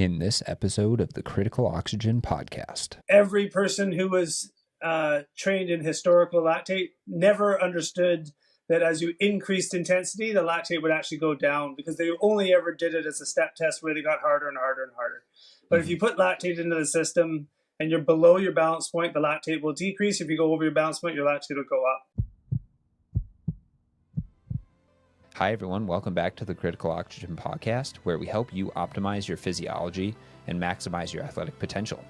in this episode of the Critical Oxygen Podcast. Every person who was trained in historical lactate never understood that as you increased intensity, the lactate would actually go down, because they only ever did it as a step test where they got harder and harder and harder. But if you put lactate into the system and you're below your balance point, the lactate will decrease. If you go over your balance point, your lactate will go up. Hi, everyone. Welcome back to the Critical Oxygen Podcast, where we help you optimize your physiology and maximize your athletic potential.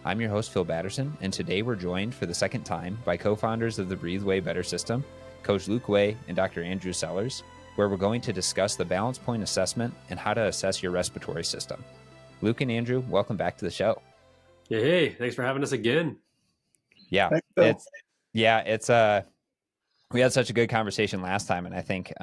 I'm your host, Phil Batterson, and today we're joined for the second time by co-founders of the Breathe Way Better System, Coach Luke Way and Dr. Andrew Sellers, where we're going to discuss the balance point assessment and how to assess your respiratory system. Luke and Andrew, welcome back to the show. Hey, thanks for having us again. Yeah, we had such a good conversation last time, and I think,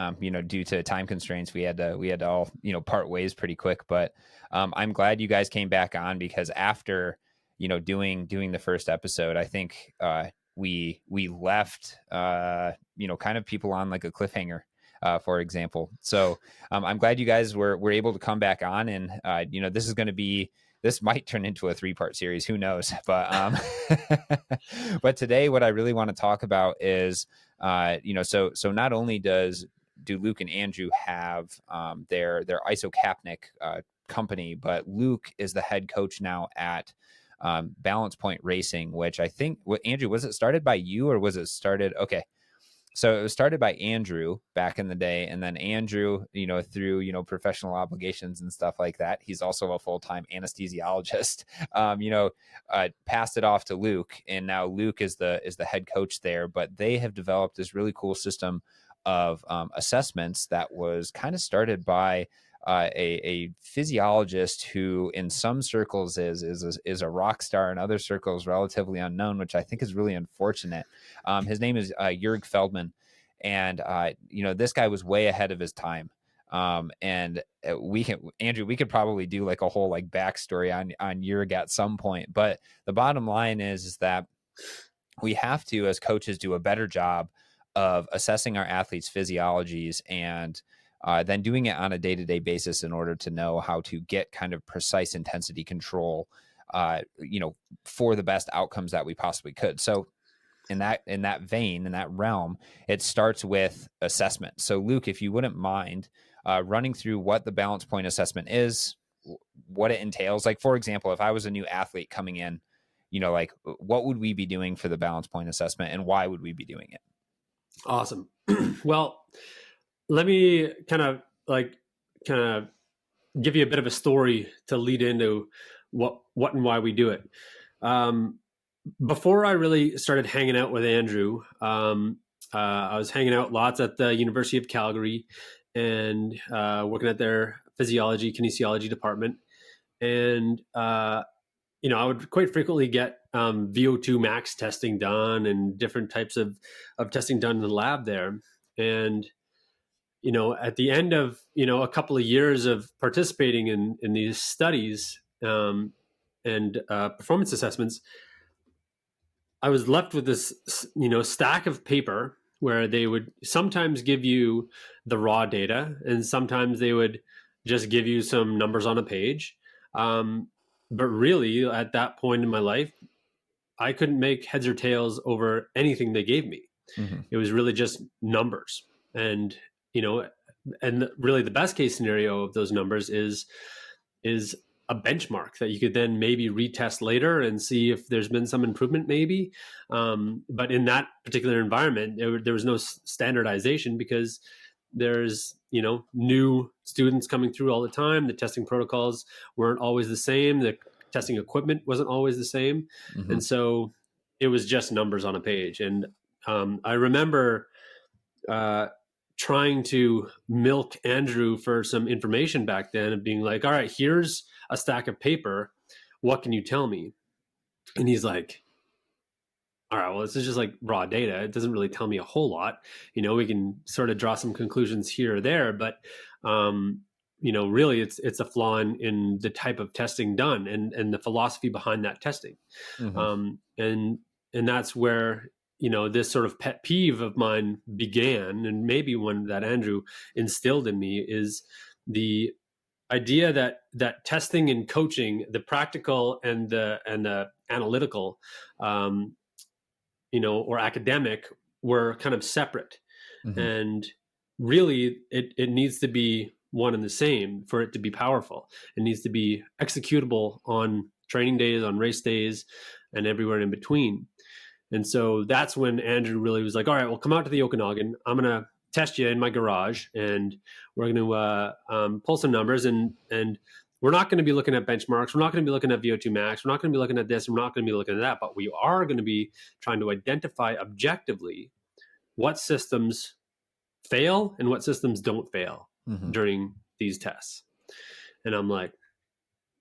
due to time constraints, we had to all, part ways pretty quick. But I'm glad you guys came back on, because after, doing the first episode, I think we left, kind of people on like a cliffhanger, for example. So I'm glad you guys were able to come back on, and this might turn into a 3-part series. Who knows? But but today, what I really want to talk about is, so not only do Luke and Andrew have their isocapnic company, but Luke is the head coach now at Balance Point Racing, which I think, Andrew, was it started by you, or was it started? Okay. So it was started by Andrew back in the day, and then Andrew, through, professional obligations and stuff like that, he's also a full-time anesthesiologist, passed it off to Luke, and now Luke is the head coach there. But they have developed this really cool system of assessments that was kind of started by a physiologist who in some circles is a rock star, in other circles relatively unknown, which I think is really unfortunate. His name is Jurg Feldman, and this guy was way ahead of his time. And Andrew, we could probably do like a whole like backstory on Jurg at some point. But the bottom line is that we have to, as coaches, do a better job of assessing our athletes' physiologies and then doing it on a day-to-day basis in order to know how to get kind of precise intensity control, for the best outcomes that we possibly could. So in that vein, in that realm, it starts with assessment. So Luke, if you wouldn't mind running through what the balance point assessment is, what it entails. Like, for example, if I was a new athlete coming in, what would we be doing for the balance point assessment, and why would we be doing it? Awesome. Well, let me kind of give you a bit of a story to lead into what and why we do it. Before I really started hanging out with Andrew, I was hanging out lots at the University of Calgary and working at their physiology, kinesiology department. And, I would quite frequently get VO2 max testing done and different types of testing done in the lab there. And at the end of, a couple of years of participating in these studies and performance assessments, I was left with this, stack of paper where they would sometimes give you the raw data, and sometimes they would just give you some numbers on a page. But really, at that point in my life, I couldn't make heads or tails over anything they gave me. Mm-hmm. It was really just numbers. And and really the best case scenario of those numbers is a benchmark that you could then maybe retest later and see if there's been some improvement maybe. But in that particular environment, there was no standardization, because there's, new students coming through all the time. The testing protocols weren't always the same. The testing equipment wasn't always the same. Mm-hmm. And so it was just numbers on a page. And I remember trying to milk Andrew for some information back then, and being like, all right, here's a stack of paper. What can you tell me? And he's like, all right, well, this is just like raw data. It doesn't really tell me a whole lot. We can sort of draw some conclusions here or there, but, really it's a flaw in the type of testing done and the philosophy behind that testing. Mm-hmm. And that's where, this sort of pet peeve of mine began, and maybe one that Andrew instilled in me, is idea that testing and coaching, the practical and the analytical, or academic, were kind of separate. Mm-hmm. And really, it needs to be one and the same for it to be powerful. It needs to be executable on training days, on race days, and everywhere in between. And so that's when Andrew really was like, all right, well, come out to the Okanagan. I'm going to test you in my garage, and we're going to pull some numbers, and we're not going to be looking at benchmarks. We're not going to be looking at VO2 max. We're not going to be looking at this. We're not going to be looking at that, but we are going to be trying to identify objectively what systems fail and what systems don't fail during these tests. And I'm like,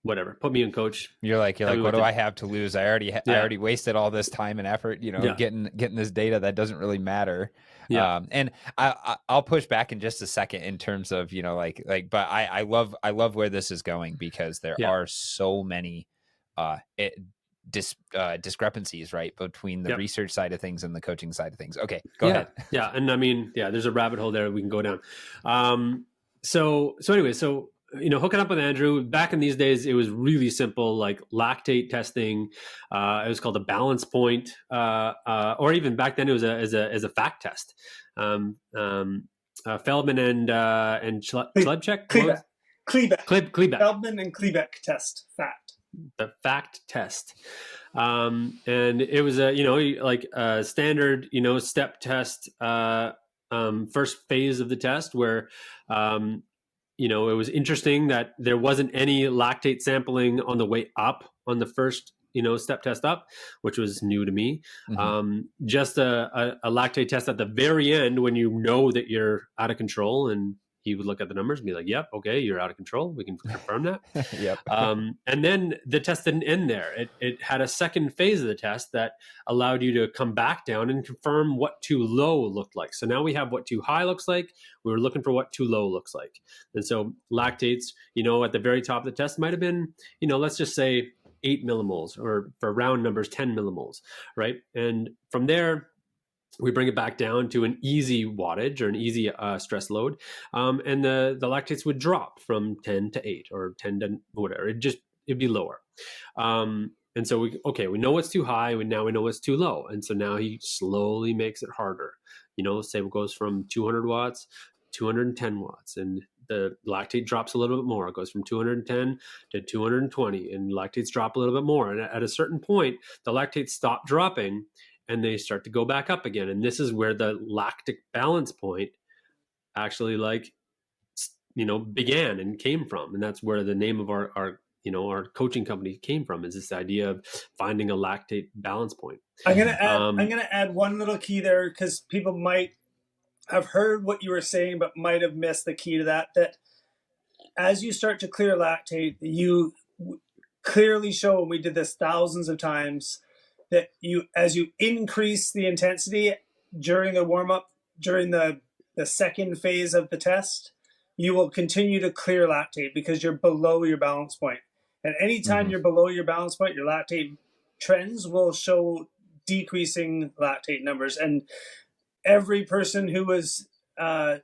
whatever, put me in, coach. You're like, what do I have to lose? I already wasted all this time and effort, getting this data that doesn't really matter. Yeah. And I'll push back in just a second in terms of, but I love where this is going, because there are so many discrepancies, right, between the research side of things and the coaching side of things. Okay, go ahead. Yeah. And I mean, there's a rabbit hole there we can go down. So anyway, hooking up with Andrew back in these days, it was really simple, like lactate testing. It was called a balance point, or even back then it was as a fact test. Feldman and Klebchek. Klebeck. Feldman and Klebeck test fact. The fact test. And it was a standard, step test, first phase of the test where, it was interesting that there wasn't any lactate sampling on the way up on the first, step test up, which was new to me. Just a lactate test at the very end when you know that you're out of control, and he would look at the numbers and be like, yep, okay, you're out of control. We can confirm that. Yep. And then the test didn't end there. It had a second phase of the test that allowed you to come back down and confirm what too low looked like. So now we have what too high looks like. We were looking for what too low looks like. And so lactates, at the very top of the test might have been, let's just say 8 millimoles, or for round numbers, 10 millimoles, right? And from there, we bring it back down to an easy wattage or an easy stress load. And the lactates would drop from 10 to 8 or 10 to whatever. It'd be lower. And so we know what's too high. Now we know what's too low. And so now he slowly makes it harder. Say it goes from 200 watts, 210 watts, and the lactate drops a little bit more. It goes from 210 to 220, and lactates drop a little bit more. And at a certain point, the lactates stop dropping, and they start to go back up again. And this is where the lactic balance point actually began and came from. And that's where the name of our coaching company came from, is this idea of finding a lactate balance point. I'm going to add one little key there, because people might have heard what you were saying, but might have missed the key to that as you start to clear lactate, you clearly show, and we did this thousands of times, that as you increase the intensity during the warm-up, during the second phase of the test, you will continue to clear lactate because you're below your balance point. And anytime you're below your balance point, your lactate trends will show decreasing lactate numbers. And every person who was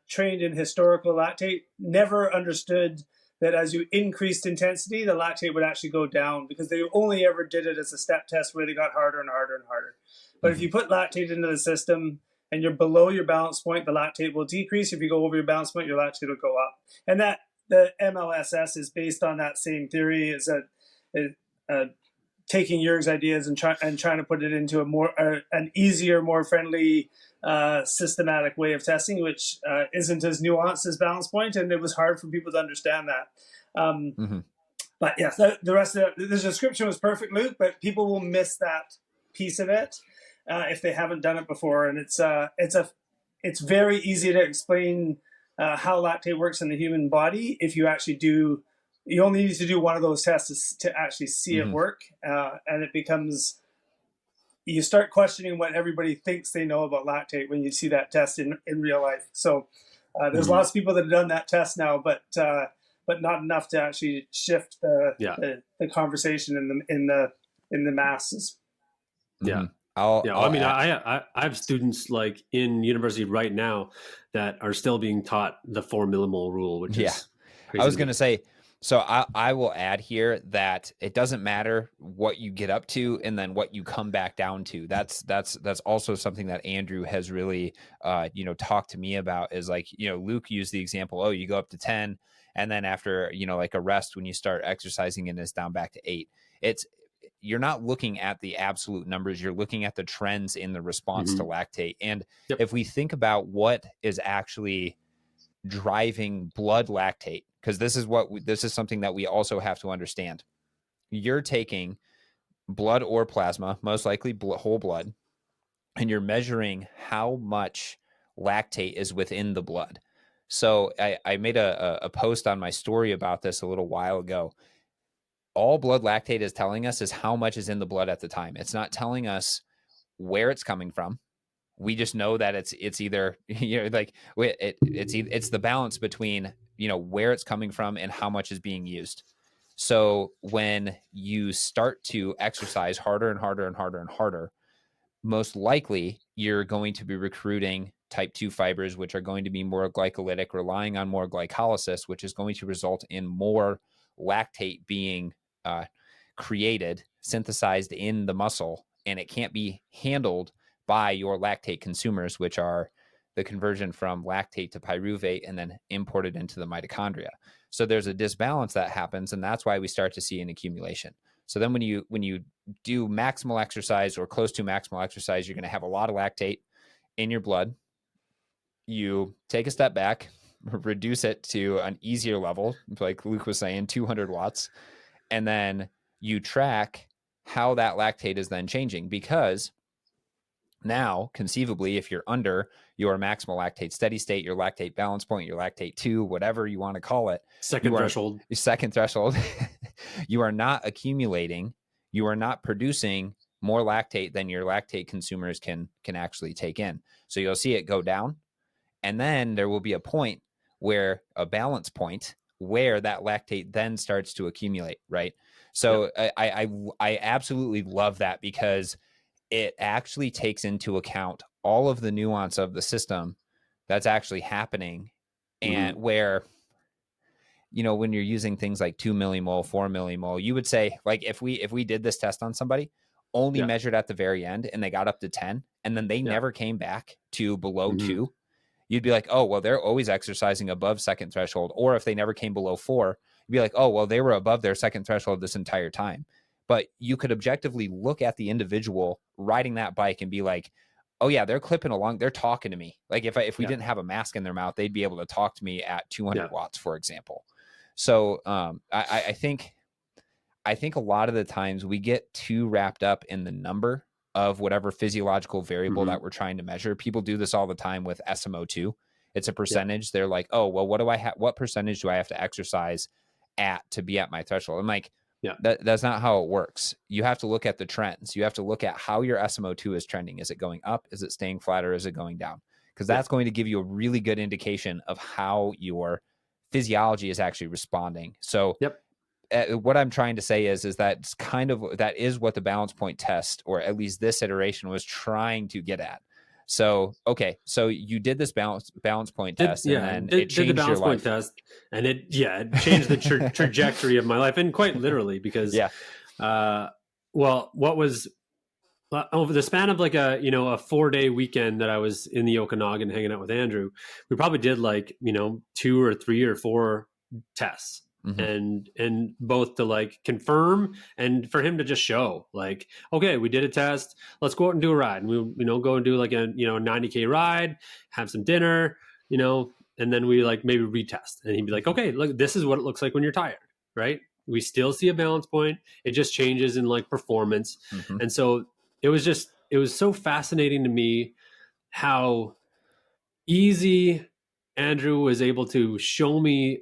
trained in historical lactate never understood that as you increased intensity, the lactate would actually go down, because they only ever did it as a step test where they got harder and harder and harder. But if you put lactate into the system and you're below your balance point, the lactate will decrease. If you go over your balance point, your lactate will go up. And that the MLSS is based on that same theory. It's taking Jurg's ideas and trying to put it into an easier, more friendly, systematic way of testing, which isn't as nuanced as balance point, and it was hard for people to understand that. But yeah, the rest of the description was perfect, Luke, but people will miss that piece of it if they haven't done it before. And it's very easy to explain how lactate works in the human body if you actually do. You only need to do one of those tests to actually see it work, and it becomes. You start questioning what everybody thinks they know about lactate when you see that test in real life. So there's lots of people that have done that test now, but not enough to actually shift the conversation in the masses. Yeah. I have students like in university right now that are still being taught the 4 millimole rule, which is crazy. I was going to say, So I will add here that it doesn't matter what you get up to and then what you come back down to. That's also something that Andrew has really talked to me about, is like, Luke used the example, oh, you go up to 10 and then after, like a rest when you start exercising and it's down back to 8. You're not looking at the absolute numbers, you're looking at the trends in the response to lactate. And Yep. if we think about what is actually driving blood lactate, because this is something that we also have to understand. You're taking blood or plasma, most likely whole blood, and you're measuring how much lactate is within the blood. So I made a post on my story about this a little while ago. All blood lactate is telling us is how much is in the blood at the time. It's not telling us where it's coming from. We just know that it's either it's the balance between where it's coming from and how much is being used. So when you start to exercise harder and harder and harder and harder, most likely you're going to be recruiting type 2 fibers, which are going to be more glycolytic, relying on more glycolysis, which is going to result in more lactate being created, synthesized in the muscle, and it can't be handled by your lactate consumers, which are the conversion from lactate to pyruvate and then imported into the mitochondria. So there's a disbalance that happens, and that's why we start to see an accumulation. So then when you do maximal exercise or close to maximal exercise, you're going to have a lot of lactate in your blood. You take a step back, reduce it to an easier level, like Luke was saying, 200 watts, and then you track how that lactate is then changing, because now, conceivably, if you're under your maximal lactate steady state, your lactate balance point, your lactate 2, whatever you want to call it, second threshold, you are not accumulating, you are not producing more lactate than your lactate consumers can actually take in. So you'll see it go down, and then there will be a point where a balance point where that lactate then starts to accumulate, right? So yep. I absolutely love that, because it actually takes into account all of the nuance of the system that's actually happening. And where, when you're using things like 2 millimole, 4 millimole, you would say, like, if we did this test on somebody, only measured at the very end, and they got up to 10, and then they never came back to below 2, you'd be like, oh, well, they're always exercising above second threshold. Or if they never came below 4, you'd be like, oh, well, they were above their second threshold this entire time. But you could objectively look at the individual riding that bike and be like, oh yeah, they're clipping along. They're talking to me. Like if we didn't have a mask in their mouth, they'd be able to talk to me at 200 watts, for example. So I think a lot of the times we get too wrapped up in the number of whatever physiological variable that we're trying to measure. People do this all the time with SMO2. It's a percentage. They're like, oh, well, what percentage do I have to exercise at to be at my threshold? I'm like, that's not how it works. You have to look at the trends. You have to look at how your SMO2 is trending. Is it going up? Is it staying flat, or is it going down? Because that's going to give you a really good indication of how your physiology is actually responding. So what I'm trying to say is that it's that is what the balance point test, or at least this iteration, was trying to get at. So, okay. So you did this balance point test, and then it changed the balance point test, and it changed the trajectory of my life, and quite literally, because, what was over the span of like a 4-day weekend that I was in the Okanagan hanging out with Andrew, we probably did 2 or 3 or 4 tests. And both to like confirm and for him to just show like, okay, we did a test, let's go out and do a ride. And we, go and do like a, 90K ride, have some dinner, and then we like maybe retest. And he'd be like, okay, look, this is what it looks like when you're tired, right? We still see a balance point. It just changes in like performance. And so it was so fascinating to me how easy Andrew was able to show me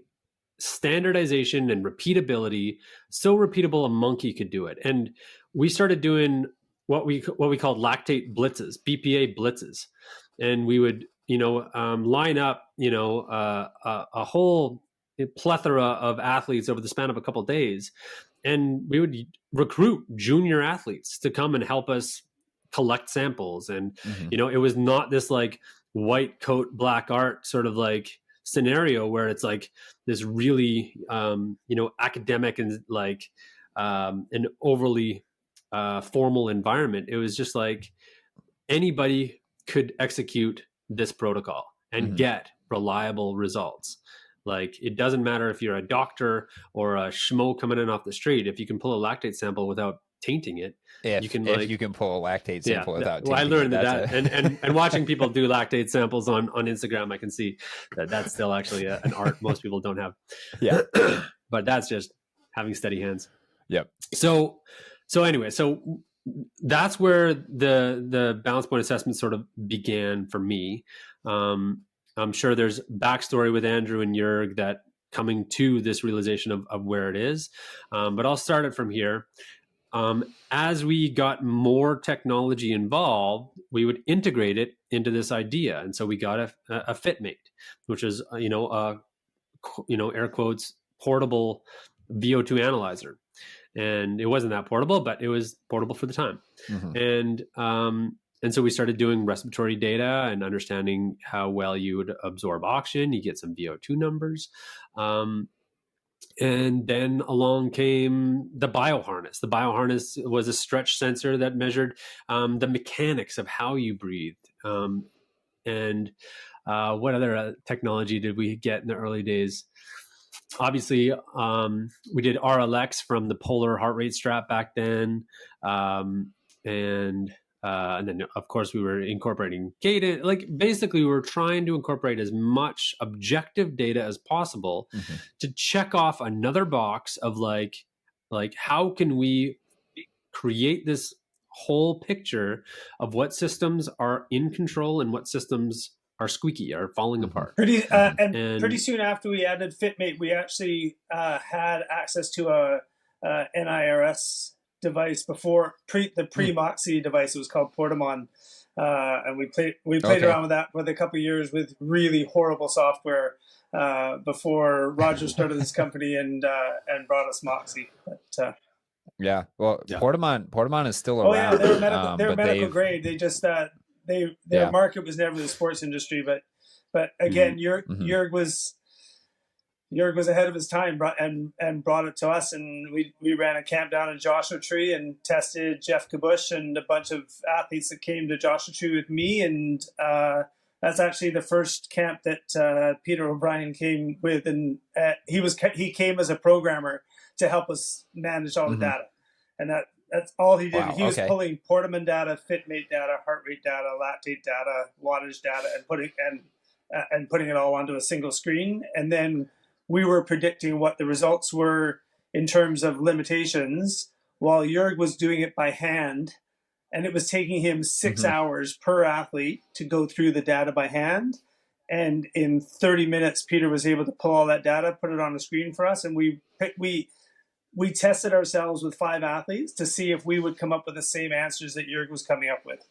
standardization and repeatability, so repeatable a monkey could do it. And we started doing what we called lactate blitzes, BPA blitzes, and we would line up a whole plethora of athletes over the span of a couple of days, and we would recruit junior athletes to come and help us collect samples. And it was not this like white coat black art sort of like scenario where it's like this really, academic and like an overly formal environment. It was just like anybody could execute this protocol and get reliable results. Like, it doesn't matter if you're a doctor or a schmo coming in off the street. If you can pull a lactate sample without tainting it, you can pull a lactate sample without tainting I learned it, that and watching people do lactate samples on Instagram, I can see that that's still actually an art most people don't have. Yeah. But that's just having steady hands. Yep. So anyway, so that's where the balance point assessment sort of began for me. I'm sure there's backstory with Andrew and Jörg that coming to this realization of where it is. But I'll start it from here. As we got more technology involved, we would integrate it into this idea. And so we got a FitMate, which is, air quotes, portable VO2 analyzer. And it wasn't that portable, but it was portable for the time. And so we started doing respiratory data and understanding how well you would absorb oxygen. You get some VO2 numbers. And then along came the bioharness. The bioharness was a stretch sensor that measured the mechanics of how you breathed. And what other technology did we get in the early days? Obviously, we did RLX from the Polar heart rate strap back then. And then, of course, we were incorporating cadence. Like, basically, we were trying to incorporate as much objective data as possible to check off another box of like how can we create this whole picture of what systems are in control and what systems are squeaky, are falling apart. Pretty soon after we added FitMate, we actually had access to a NIRS device before the pre-Moxie device. It was called Portamon, and we played around with that for a couple of years with really horrible software before Roger started this company and brought us Moxie. But, Portamon is still around. Oh yeah, they're medical grade. They just their market was never the sports industry, but again, Jörg was ahead of his time and brought it to us, and we ran a camp down in Joshua Tree and tested Jeff Kabush and a bunch of athletes that came to Joshua Tree with me, and that's actually the first camp that Peter O'Brien came with, and he came as a programmer to help us manage all the data, and that's all he did. Wow, he was pulling Portamon data, FitMate data, heart rate data, lactate data, wattage data, and putting it all onto a single screen, and then we were predicting what the results were in terms of limitations, while Jörg was doing it by hand, and it was taking him 6 hours per athlete to go through the data by hand. And in 30 minutes, Peter was able to pull all that data, put it on the screen for us, and we tested ourselves with 5 athletes to see if we would come up with the same answers that Jörg was coming up with.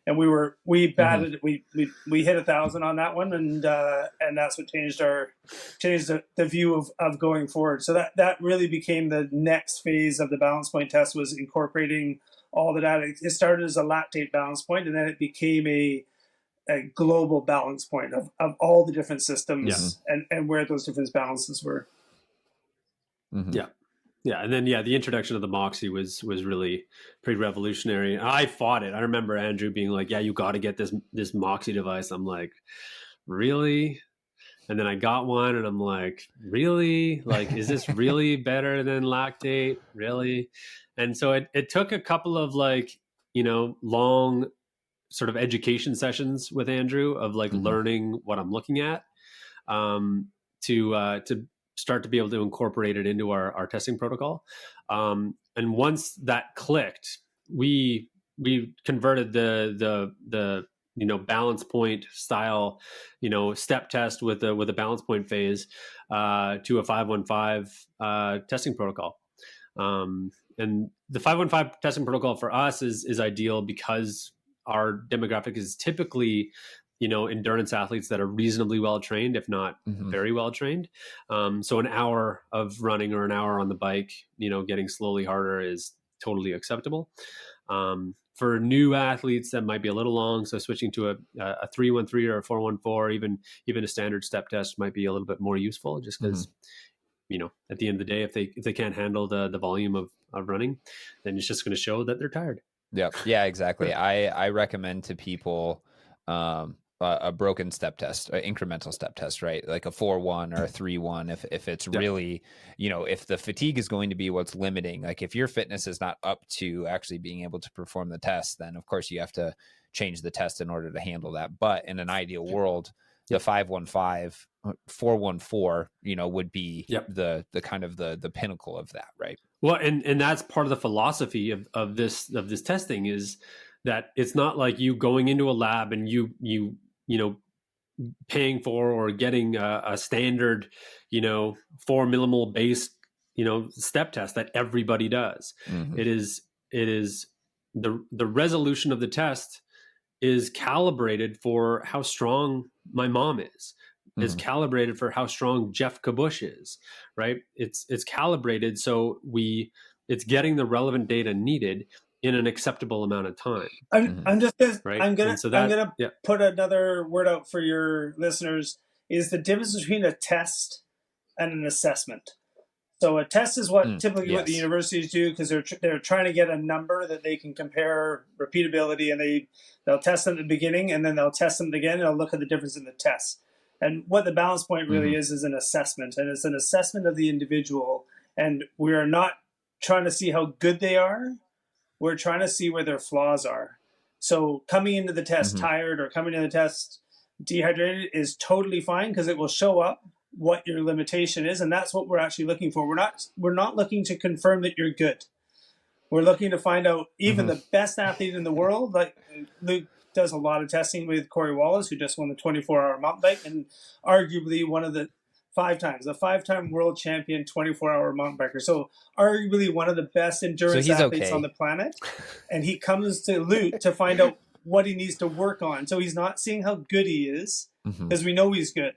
And we hit 1,000 on that one, and that's what changed the view of going forward. So that really became the next phase of the balance point test, was incorporating all the data. It started as a lactate balance point, and then it became a global balance point of all the different systems and where those different balances were. Yeah, and then the introduction of the Moxie was really pretty revolutionary. I fought it. I remember Andrew being like, "Yeah, you got to get this Moxie device." I'm like, "Really?" And then I got one, and I'm like, "Really? Like, is this really better than lactate? Really?" And so it took a couple of long sort of education sessions with Andrew of learning what I'm looking at to start to be able to incorporate it into our testing protocol. And once that clicked, we converted the balance point style, step test with a balance point phase to a 515 testing protocol. And the 515 testing protocol for us is ideal because our demographic is typically endurance athletes that are reasonably well trained, if not very well trained. So an hour of running or an hour on the bike, getting slowly harder is totally acceptable. For new athletes, that might be a little long. So switching to a 313 or a 414, even a standard step test might be a little bit more useful, just because, at the end of the day, if they can't handle the volume of running, then it's just going to show that they're tired. Yep. Yeah, exactly. I recommend to people a broken step test, an incremental step test, right? Like a 4-1 or a 3-1. If it's really, if the fatigue is going to be what's limiting, like if your fitness is not up to actually being able to perform the test, then of course you have to change the test in order to handle that. But in an ideal world, the 515, 414, would be the kind of the pinnacle of that, right? Well, and that's part of the philosophy of this testing, is that it's not like you going into a lab and you paying for or getting a standard 4 millimole based step test that everybody does. It is the resolution of the test is calibrated for how strong my mom is calibrated for how strong Jeff Kabush is, right? It's calibrated so it's getting the relevant data needed in an acceptable amount of time. I'm just gonna, right? I'm gonna put another word out for your listeners, is the difference between a test and an assessment. So a test is what typically what the universities do, because they're trying to get a number that they can compare repeatability, and they'll test them at the beginning, and then they'll test them again, and they'll look at the difference in the test. And what the balance point really is an assessment, and it's an assessment of the individual. And we are not trying to see how good they are. We're trying to see where their flaws are. So coming into the test tired or coming into the test dehydrated is totally fine, because it will show up what your limitation is, and that's what we're actually looking for. We're not looking to confirm that you're good. We're looking to find out, even the best athlete in the world, like Luke does a lot of testing with Corey Wallace, who just won the 24-hour mountain bike, and arguably one of the five-time world champion 24-hour mountain biker. So arguably one of the best endurance athletes on the planet. And he comes to Luke to find out what he needs to work on. So he's not seeing how good he is, because we know he's good.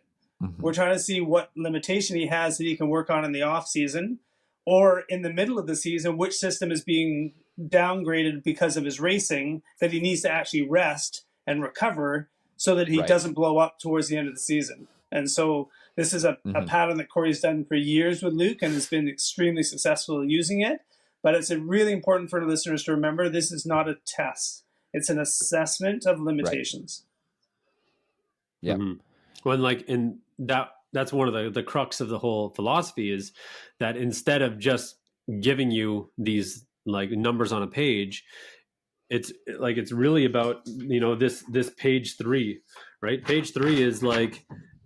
We're trying to see what limitation he has that he can work on in the off season, or in the middle of the season, which system is being downgraded because of his racing, that he needs to actually rest and recover so that he doesn't blow up towards the end of the season. And so this is a pattern that Corey's done for years with Luke, and has been extremely successful using it. But it's really important for the listeners to remember, this is not a test. It's an assessment of limitations. Yeah. Well, that's one of the crux of the whole philosophy, is that instead of just giving you these like numbers on a page, it's really about this page 3, right? Page 3 is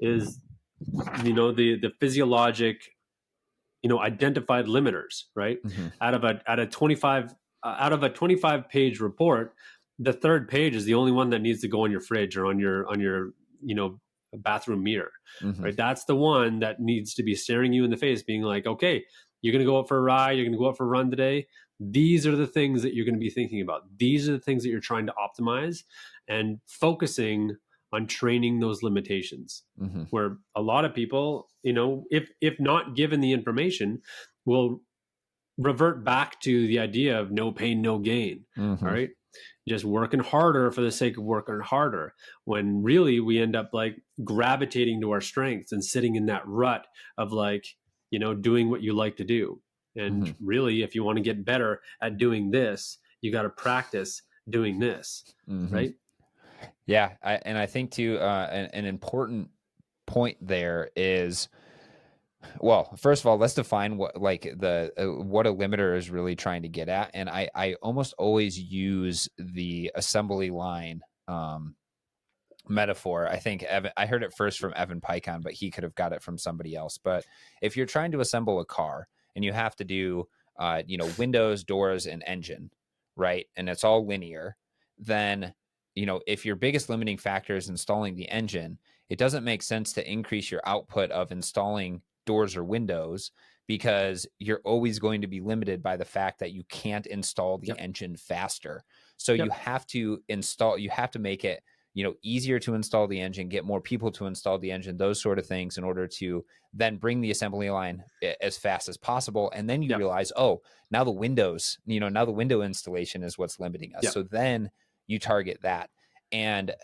the physiologic identified limiters, right? Out of a 25 page report, the third page is the only one that needs to go on your fridge or on your bathroom mirror, right? That's the one that needs to be staring you in the face, being like, okay, you're going to go out for a ride, you're going to go out for a run today. These are the things that you're going to be thinking about. These are the things that you're trying to optimize, and focusing on training those limitations. Where a lot of people, if not given the information, will revert back to the idea of no pain, no gain. All right. Just working harder for the sake of working harder, when really we end up like gravitating to our strengths and sitting in that rut of doing what you like to do. And really, if you want to get better at doing this, you got to practice doing this. Right. Yeah. I think too, an important point there is, well, first of all, let's define what a limiter is really trying to get at. And I almost always use the assembly line metaphor. I think I heard it first from Evan Picon, but he could have got it from somebody else. But if you're trying to assemble a car and you have to do windows, doors, and engine, right, and it's all linear, then if your biggest limiting factor is installing the engine, it doesn't make sense to increase your output of installing doors or windows, because you're always going to be limited by the fact that you can't install the engine faster. So you have to make it, easier to install the engine, get more people to install the engine, those sort of things, in order to then bring the assembly line as fast as possible. And then you realize, oh, now the windows, now the window installation is what's limiting us. So then you target that. And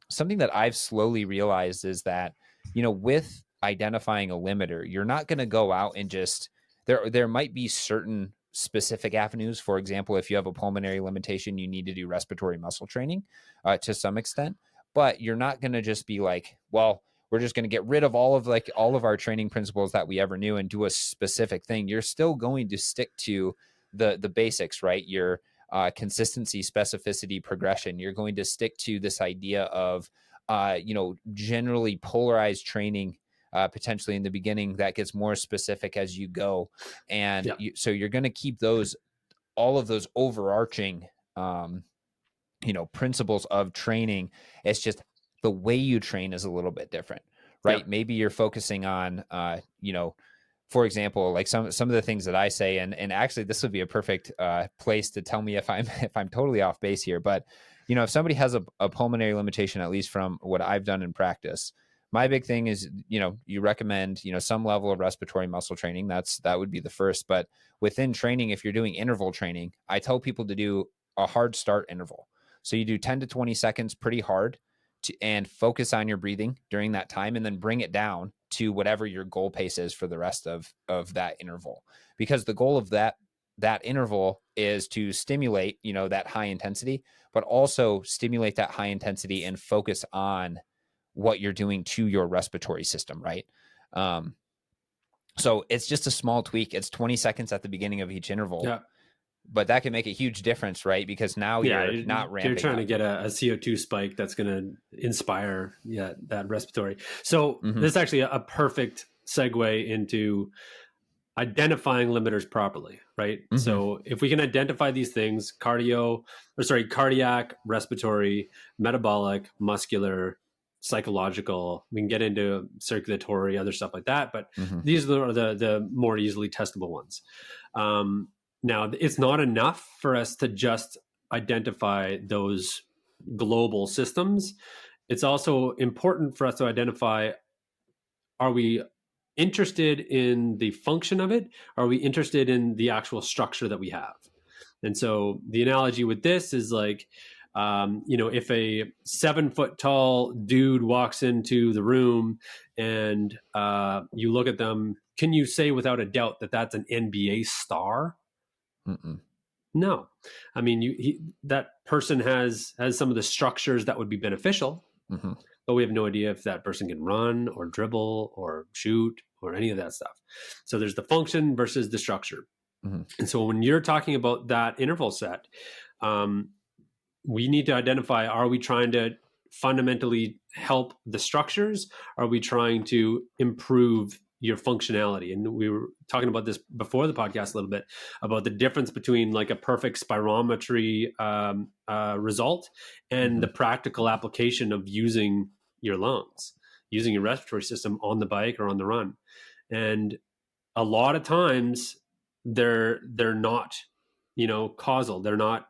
something that I've slowly realized is that, with identifying a limiter, you're not going to go out and just, there might be certain specific avenues. For example, if you have a pulmonary limitation, you need to do respiratory muscle training to some extent, but you're not going to just be like, well, we're just going to get rid of all of our training principles that we ever knew and do a specific thing. You're still going to stick to the basics, right? Your consistency, specificity, progression. You're going to stick to this idea of, generally polarized training, potentially in the beginning, that gets more specific as you go. And so you're going to keep all of those overarching, principles of training. It's just the way you train is a little bit different, right? Maybe you're focusing on, for example, like some of the things that I say, and actually this would be a perfect place to tell me if I'm totally off base here. But, if somebody has a pulmonary limitation, at least from what I've done in practice, my big thing is, you recommend, some level of respiratory muscle training. That would be the first. But within training, if you're doing interval training, I tell people to do a hard start interval. So you do 10 to 20 seconds pretty hard and focus on your breathing during that time, and then bring it down to whatever your goal pace is for the rest of that interval. Because the goal of that interval is to stimulate, that high intensity, but also stimulate that high intensity and focus on what you're doing to your respiratory system, right? So it's just a small tweak. It's 20 seconds at the beginning of each interval, but that can make a huge difference, right? Because now you're not ramping. You're trying to up. get a CO2 spike that's going to inspire that respiratory. So this is actually a perfect segue into identifying limiters properly, right? So if we can identify these things, cardiac, respiratory, metabolic, muscular, psychological, we can get into circulatory, other stuff like that, but these are the more easily testable ones. Now, it's not enough for us to just identify those global systems. It's also important for us to identify, are we interested in the function of it? Are we interested in the actual structure that we have? And so the analogy with this is like, if a 7-foot tall dude walks into the room and you look at them, can you say without a doubt that that's an NBA star? No. I mean, that person has some of the structures that would be beneficial, but we have no idea if that person can run or dribble or shoot or any of that stuff. So there's the function versus the structure. And so when you're talking about that interval set, we need to identify, are we trying to fundamentally help the structures? Are we trying to improve your functionality? And we were talking about this before the podcast a little bit, about the difference between like a perfect spirometry result and the practical application of using your lungs, using your respiratory system on the bike or on the run. And a lot of times they're not, causal. They're not,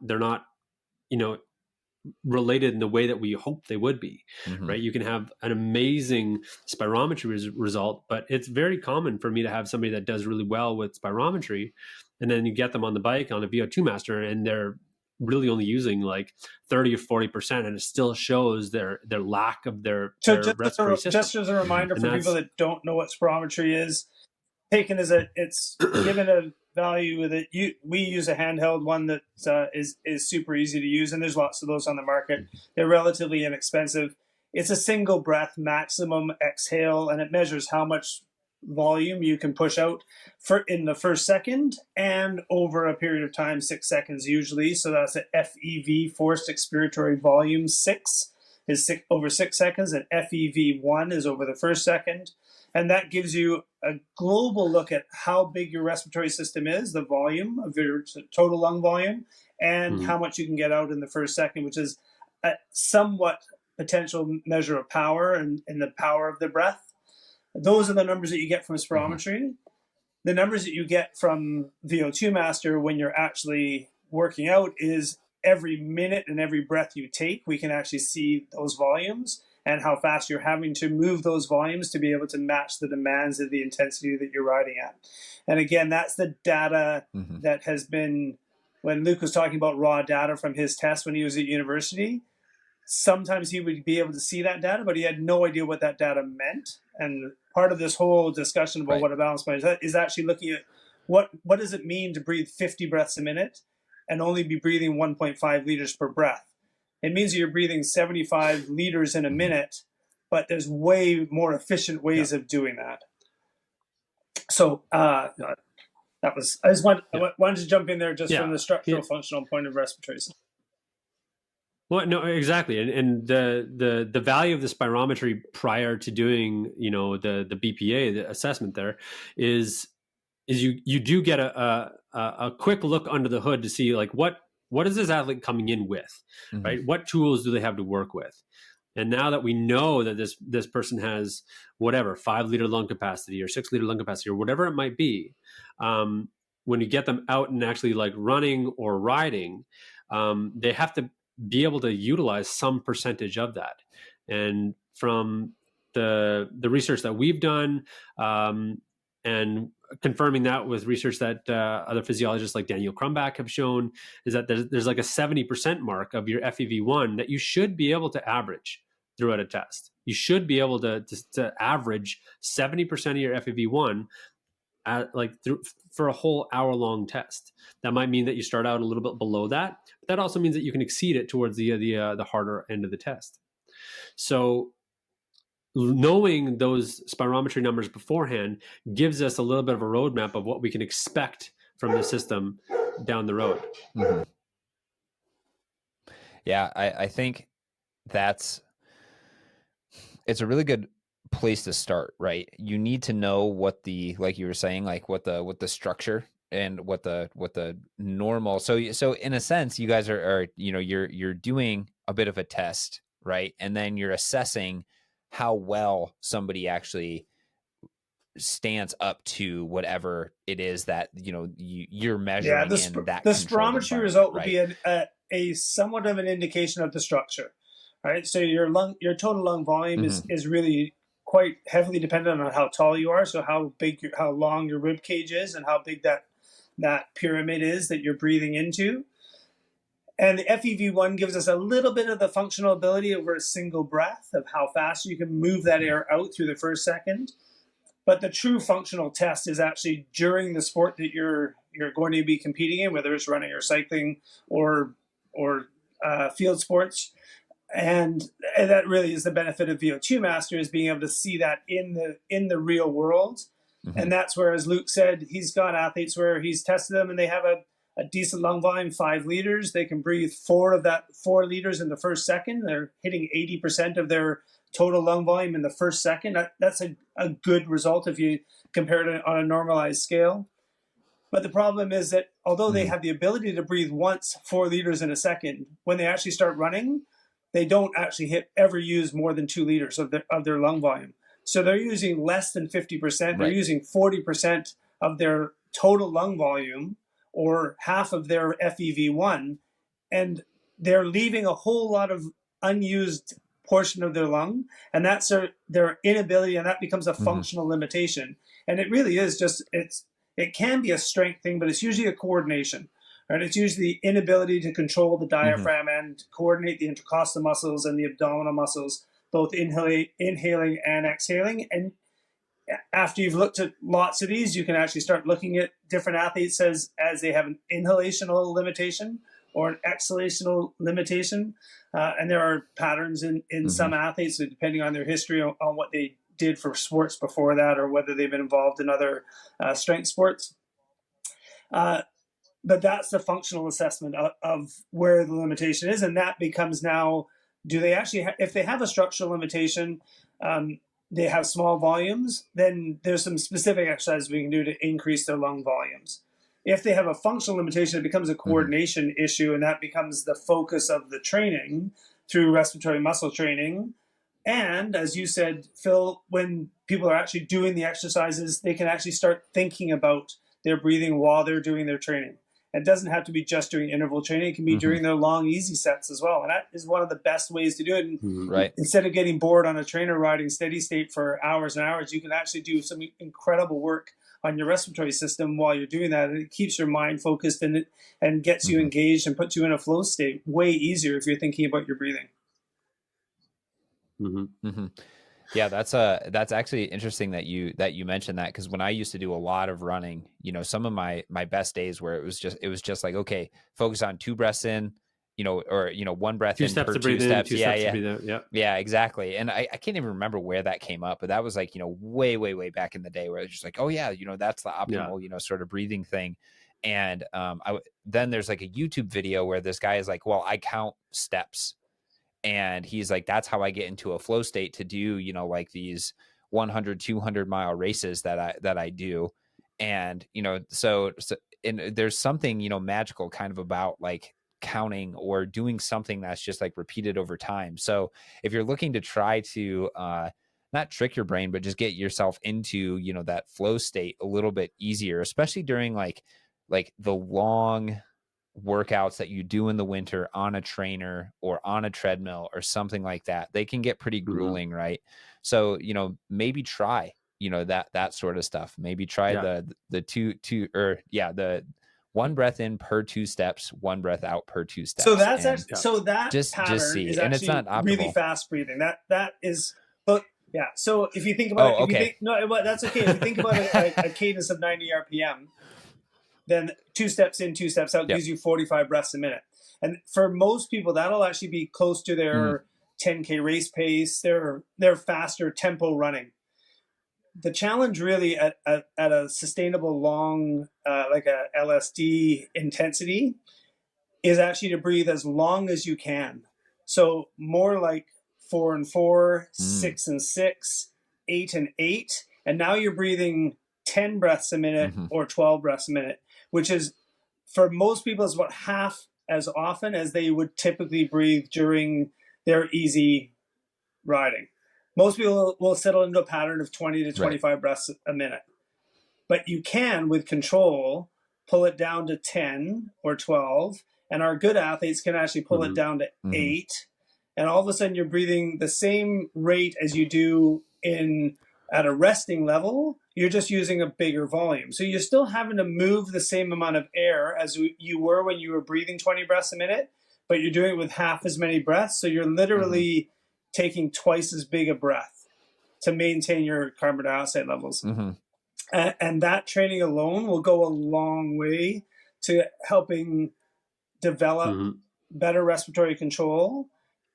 related in the way that we hope they would be, right? You can have an amazing spirometry result, but it's very common for me to have somebody that does really well with spirometry, and then you get them on the bike on a VO2 master, and they're really only using like 30 or 40%, and it still shows their lack of their respiratory system. Just as a reminder for people that don't know what spirometry is, taken as it's given a value that we use a handheld one that is super easy to use, and there's lots of those on the market. They're relatively inexpensive. It's a single breath maximum exhale, and it measures how much volume you can push out in the first second and over a period of time, 6 seconds usually. So that's an FEV, forced expiratory volume. 6 is over 6 seconds, and FEV1 is over the first second. And that gives you a global look at how big your respiratory system is, the volume of your total lung volume, and how much you can get out in the first second, which is a somewhat potential measure of power and the power of the breath. Those are the numbers that you get from spirometry. The numbers that you get from VO2 Master when you're actually working out is every minute and every breath you take, we can actually see those volumes and how fast you're having to move those volumes to be able to match the demands of the intensity that you're riding at. And again, that's the data that has been, when Luke was talking about raw data from his test when he was at university, sometimes he would be able to see that data, but he had no idea what that data meant. And part of this whole discussion about what a balanced mind is actually looking at what does it mean to breathe 50 breaths a minute and only be breathing 1.5 liters per breath. It means that you're breathing 75 liters in a minute, but there's way more efficient ways of doing that. So that was, I just wanted to jump in there just from the structural functional point of respiratory. Well, no, exactly, and the value of the spirometry prior to doing, you know, the BPA, the assessment there, is you do get a quick look under the hood to see like what is this athlete coming in with, right? What tools do they have to work with? And now that we know that this person has whatever 5-liter lung capacity or 6-liter lung capacity or whatever it might be, when you get them out and actually like running or riding, they have to be able to utilize some percentage of that. And from the research that we've done, and confirming that with research that other physiologists like Daniel Crumbach have shown, is that there's like a 70% mark of your FEV1 that you should be able to average throughout a test. You should be able to average 70% of your FEV1 for a whole hour-long test. That might mean that you start out a little bit below that, but that also means that you can exceed it towards the harder end of the test. So knowing those spirometry numbers beforehand gives us a little bit of a roadmap of what we can expect from the system down the road. Yeah, I think it's a really good place to start, right? You need to know what the, like you were saying, like what the structure and what the normal. So in a sense, you guys are you know, you're doing a bit of a test, right? And then you're assessing how well somebody actually stands up to whatever it is that, you know, you're measuring in that. The spirometry result would right? be a somewhat of an indication of the structure, right? So your total lung volume is really quite heavily dependent on how tall you are. So how long your rib cage is and how big that pyramid is that you're breathing into. And the FEV1 gives us a little bit of the functional ability over a single breath of how fast you can move that air out through the first second. But the true functional test is actually during the sport that you're going to be competing in, whether it's running or cycling or field sports. And that really is the benefit of VO2 Master, is being able to see that in the real world. And that's where, as Luke said, he's got athletes where he's tested them and they have a decent lung volume, 5 liters. They can breathe 4 liters in the first second. They're hitting 80% of their total lung volume in the first second. That's a good result if you compare it on a normalized scale. But the problem is that although they have the ability to breathe once 4 liters in a second, when they actually start running, they don't actually ever use more than 2 liters of their lung volume. So they're using less than 50%. They're using 40% of their total lung volume, or half of their FEV1, and they're leaving a whole lot of unused portion of their lung, and that's their inability, and that becomes a functional limitation. And it really is just, it can be a strength thing, but it's usually a coordination. Right? It's usually the inability to control the diaphragm and coordinate the intercostal muscles and the abdominal muscles, both inhaling and exhaling. And after you've looked at lots of these, you can actually start looking at different athletes as they have an inhalational limitation or an exhalational limitation. And there are patterns in some athletes, depending on their history, on what they did for sports before that, or whether they've been involved in other strength sports. But that's the functional assessment of where the limitation is. And that becomes now, do they actually, if they have a structural limitation, they have small volumes, then there's some specific exercises we can do to increase their lung volumes. If they have a functional limitation, it becomes a coordination issue, and that becomes the focus of the training through respiratory muscle training. And as you said, Phil, when people are actually doing the exercises, they can actually start thinking about their breathing while they're doing their training. It doesn't have to be just during interval training. It can be during their long, easy sets as well. And that is one of the best ways to do it. And Right. instead of getting bored on a trainer riding steady state for hours and hours, you can actually do some incredible work on your respiratory system while you're doing that. And it keeps your mind focused and gets you engaged and puts you in a flow state way easier if you're thinking about your breathing. Yeah, that's actually interesting that you mentioned that, because when I used to do a lot of running, some of my best days where it was just like, okay, focus on 2 breaths in, or 1 breath Two in steps per to 2 breathe in, steps. 2 steps to breathe out. Yeah. Yeah, exactly. And I can't even remember where that came up, but that was like, way back in the day, where it's just like, oh yeah, that's the optimal, sort of breathing thing. And then there's like a YouTube video where this guy is like, well, I count steps. And he's like, that's how I get into a flow state to do, like these 100, 200 mile races that I do. And, so and there's something, magical kind of about like counting or doing something that's just like repeated over time. So if you're looking to try to, not trick your brain, but just get yourself into, that flow state a little bit easier, especially during like the long workouts that you do in the winter on a trainer or on a treadmill or something like that, they can get pretty grueling, right? So, maybe try, that sort of stuff. Maybe try the 1 breath in per 2 steps, 1 breath out per 2 steps. So that's that just pattern see. is And actually it's not optimal. really fast breathing. That is, but yeah. So if you think about that's okay. If you think about a cadence of 90 RPM, then 2 steps in, 2 steps out gives you 45 breaths a minute. And for most people, that'll actually be close to their 10K race pace, their faster tempo running. The challenge really at a sustainable long, like a LSD intensity, is actually to breathe as long as you can. So more like 4 and 4, 6 and 6, 8 and 8. And now you're breathing 10 breaths a minute or 12 breaths a minute, which is, for most people, is about half as often as they would typically breathe during their easy riding. Most people will settle into a pattern of 20 to 25 breaths a minute. But you can, with control, pull it down to 10 or 12. And our good athletes can actually pull it down to 8. And all of a sudden, you're breathing the same rate as you do at a resting level. You're just using a bigger volume. So you're still having to move the same amount of air as you were when you were breathing 20 breaths a minute, but you're doing it with half as many breaths. So you're literally taking twice as big a breath to maintain your carbon dioxide levels. And that training alone will go a long way to helping develop better respiratory control,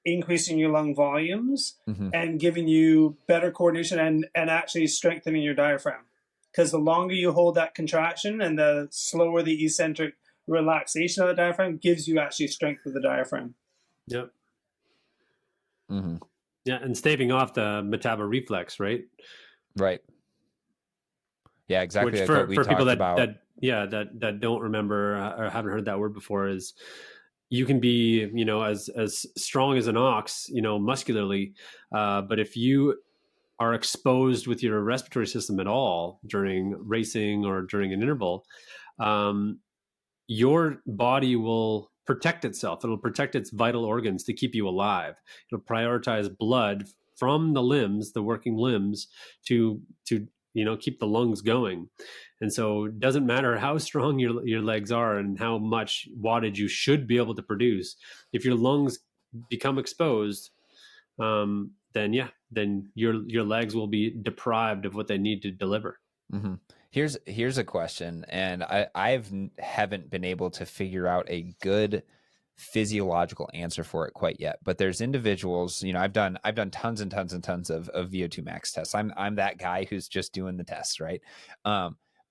increasing your lung volumes, and giving you better coordination and actually strengthening your diaphragm. Because the longer you hold that contraction and the slower the eccentric relaxation of the diaphragm gives you actually strength of the diaphragm. Yep. Yeah, and staving off the metabo reflex, right? Right. Yeah, exactly. Which like for people that don't remember or haven't heard that word before, is you can be, as strong as an ox, muscularly, but if you are exposed with your respiratory system at all during racing or during an interval, your body will protect itself. It'll protect its vital organs to keep you alive. It'll prioritize blood from the limbs, the working limbs, to keep the lungs going. And so it doesn't matter how strong your legs are and how much wattage you should be able to produce. If your lungs become exposed, then your legs will be deprived of what they need to deliver. Here's a question, and I haven't been able to figure out a good physiological answer for it quite yet. But there's individuals, I've done tons and tons and tons of VO2 max tests. I'm that guy who's just doing the tests, right?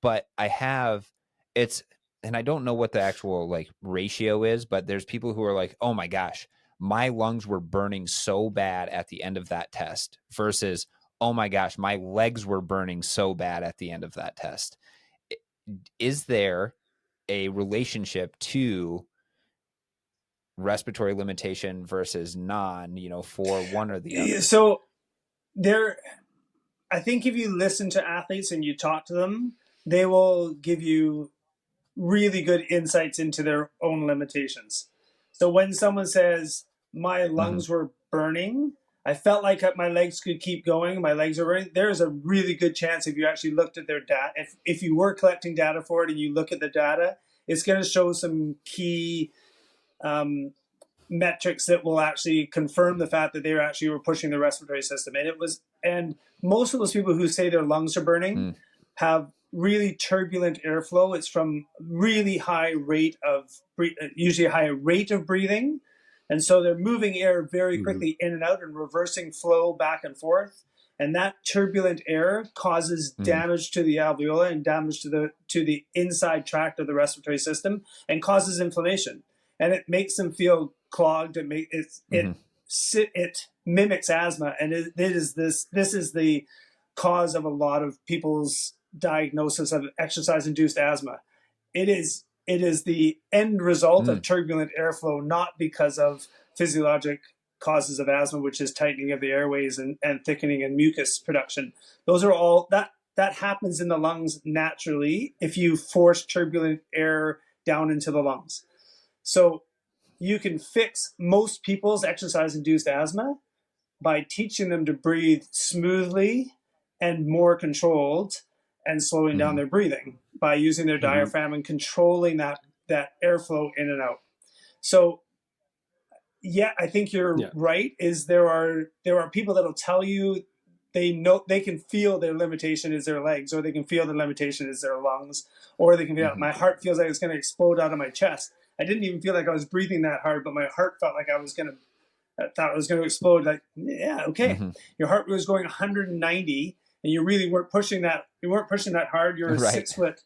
But and I don't know what the actual like ratio is, but there's people who are like, oh my gosh, my lungs were burning so bad at the end of that test, versus, oh my gosh, my legs were burning so bad at the end of that test. Is there a relationship to respiratory limitation versus non, for one or the other? So I think if you listen to athletes and you talk to them, they will give you really good insights into their own limitations. So when someone says, my lungs were burning, I felt like my legs could keep going, my legs are burning, there's a really good chance if you actually looked at their data, if you were collecting data for it and you look at the data, it's going to show some key metrics that will actually confirm the fact that they actually were pushing the respiratory system. And most of those people who say their lungs are burning have really turbulent airflow. It's from really high rate of, usually a high rate of breathing. And so they're moving air very quickly in and out and reversing flow back and forth. And that turbulent air causes damage to the alveoli and damage to the inside tract of the respiratory system and causes inflammation. And it makes them feel clogged. It mimics asthma, and this is the cause of a lot of people's diagnosis of exercise-induced asthma. It is the end result of turbulent airflow, not because of physiologic causes of asthma, which is tightening of the airways and thickening and mucus production. Those are all that happens in the lungs naturally if you force turbulent air down into the lungs. So you can fix most people's exercise-induced asthma by teaching them to breathe smoothly and more controlled and slowing down their breathing by using their diaphragm and controlling that airflow in and out. So yeah, I think you're right. There are people that'll tell you they can feel their limitation is their legs, or they can feel their limitation is their lungs, or they can feel my heart feels like it's going to explode out of my chest. I didn't even feel like I was breathing that hard, but my heart felt like I thought it was going to explode. Like, yeah, okay. Your heart was going 190, and you really weren't pushing that. You weren't pushing that hard. You're a 6 foot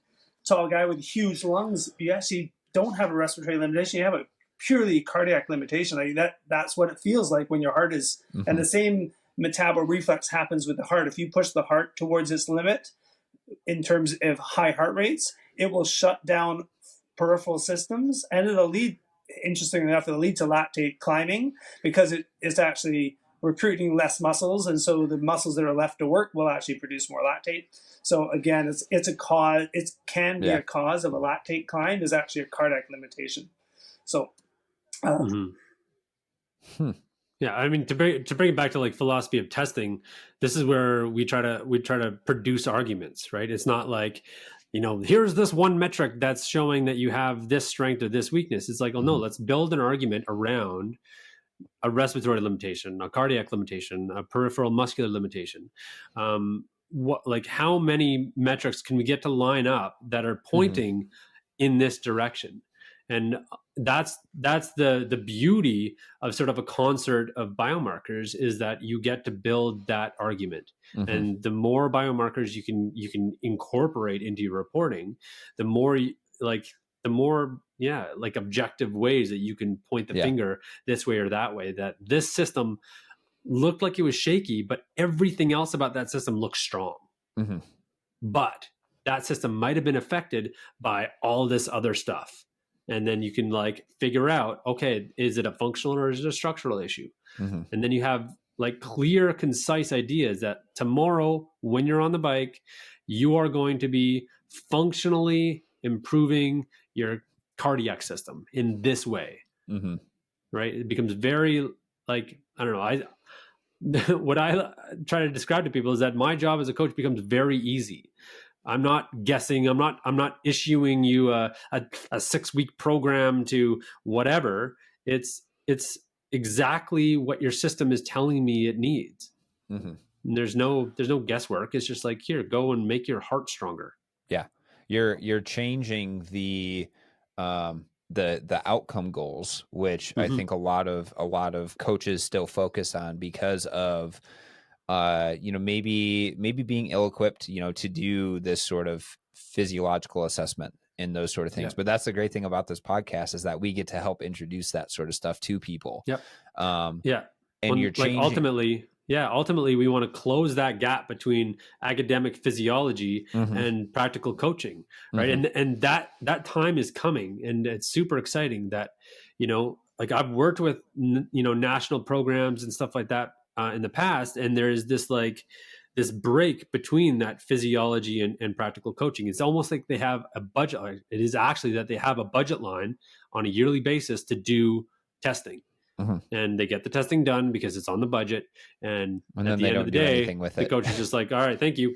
tall guy with huge lungs. You actually don't have a respiratory limitation. You have a purely cardiac limitation. Like that's what it feels like when your heart is. And the same metabolic reflex happens with the heart. If you push the heart towards its limit in terms of high heart rates, it will shut down peripheral systems, and interestingly enough, it'll lead to lactate climbing because it's actually recruiting less muscles, and so the muscles that are left to work will actually produce more lactate. So again, it's a cause. It can be a cause of a lactate climb is actually a cardiac limitation. So, yeah, I mean to bring it back to like philosophy of testing, this is where we try to produce arguments, right? It's not like, here's this one metric that's showing that you have this strength or this weakness. It's like, oh no, let's build an argument around a respiratory limitation, a cardiac limitation, a peripheral muscular limitation. How many metrics can we get to line up that are pointing in this direction? And that's the beauty of sort of a concert of biomarkers, is that you get to build that argument. And the more biomarkers you can incorporate into your reporting, the more objective ways that you can point the finger this way or that way, that this system looked like it was shaky, but everything else about that system looks strong. But that system might have been affected by all this other stuff. And then you can figure out, okay, is it a functional or is it a structural issue? And then you have clear, concise ideas that tomorrow when you're on the bike, you are going to be functionally improving your cardiac system in this way. Right? It becomes very I don't know. What I try to describe to people is that my job as a coach becomes very easy. I'm not guessing. I'm not issuing you a 6-week program to whatever. It's exactly what your system is telling me it needs. There's no guesswork. It's just like, here, go and make your heart stronger. Yeah, you're changing the outcome goals, which I think a lot of coaches still focus on because of maybe being ill-equipped, to do this sort of physiological assessment and those sort of things. But that's the great thing about this podcast, is that we get to help introduce that sort of stuff to people. And you're changing. Ultimately we want to close that gap between academic physiology and practical coaching. Right. And that time is coming, and it's super exciting that, I've worked with, national programs and stuff like that in the past, and there is this this break between that physiology and practical coaching. It's almost like they have a budget. It is actually that they have a budget line on a yearly basis to do testing. And they get the testing done because it's on the budget. And at the end of the day, the coach is just like, all right, thank you,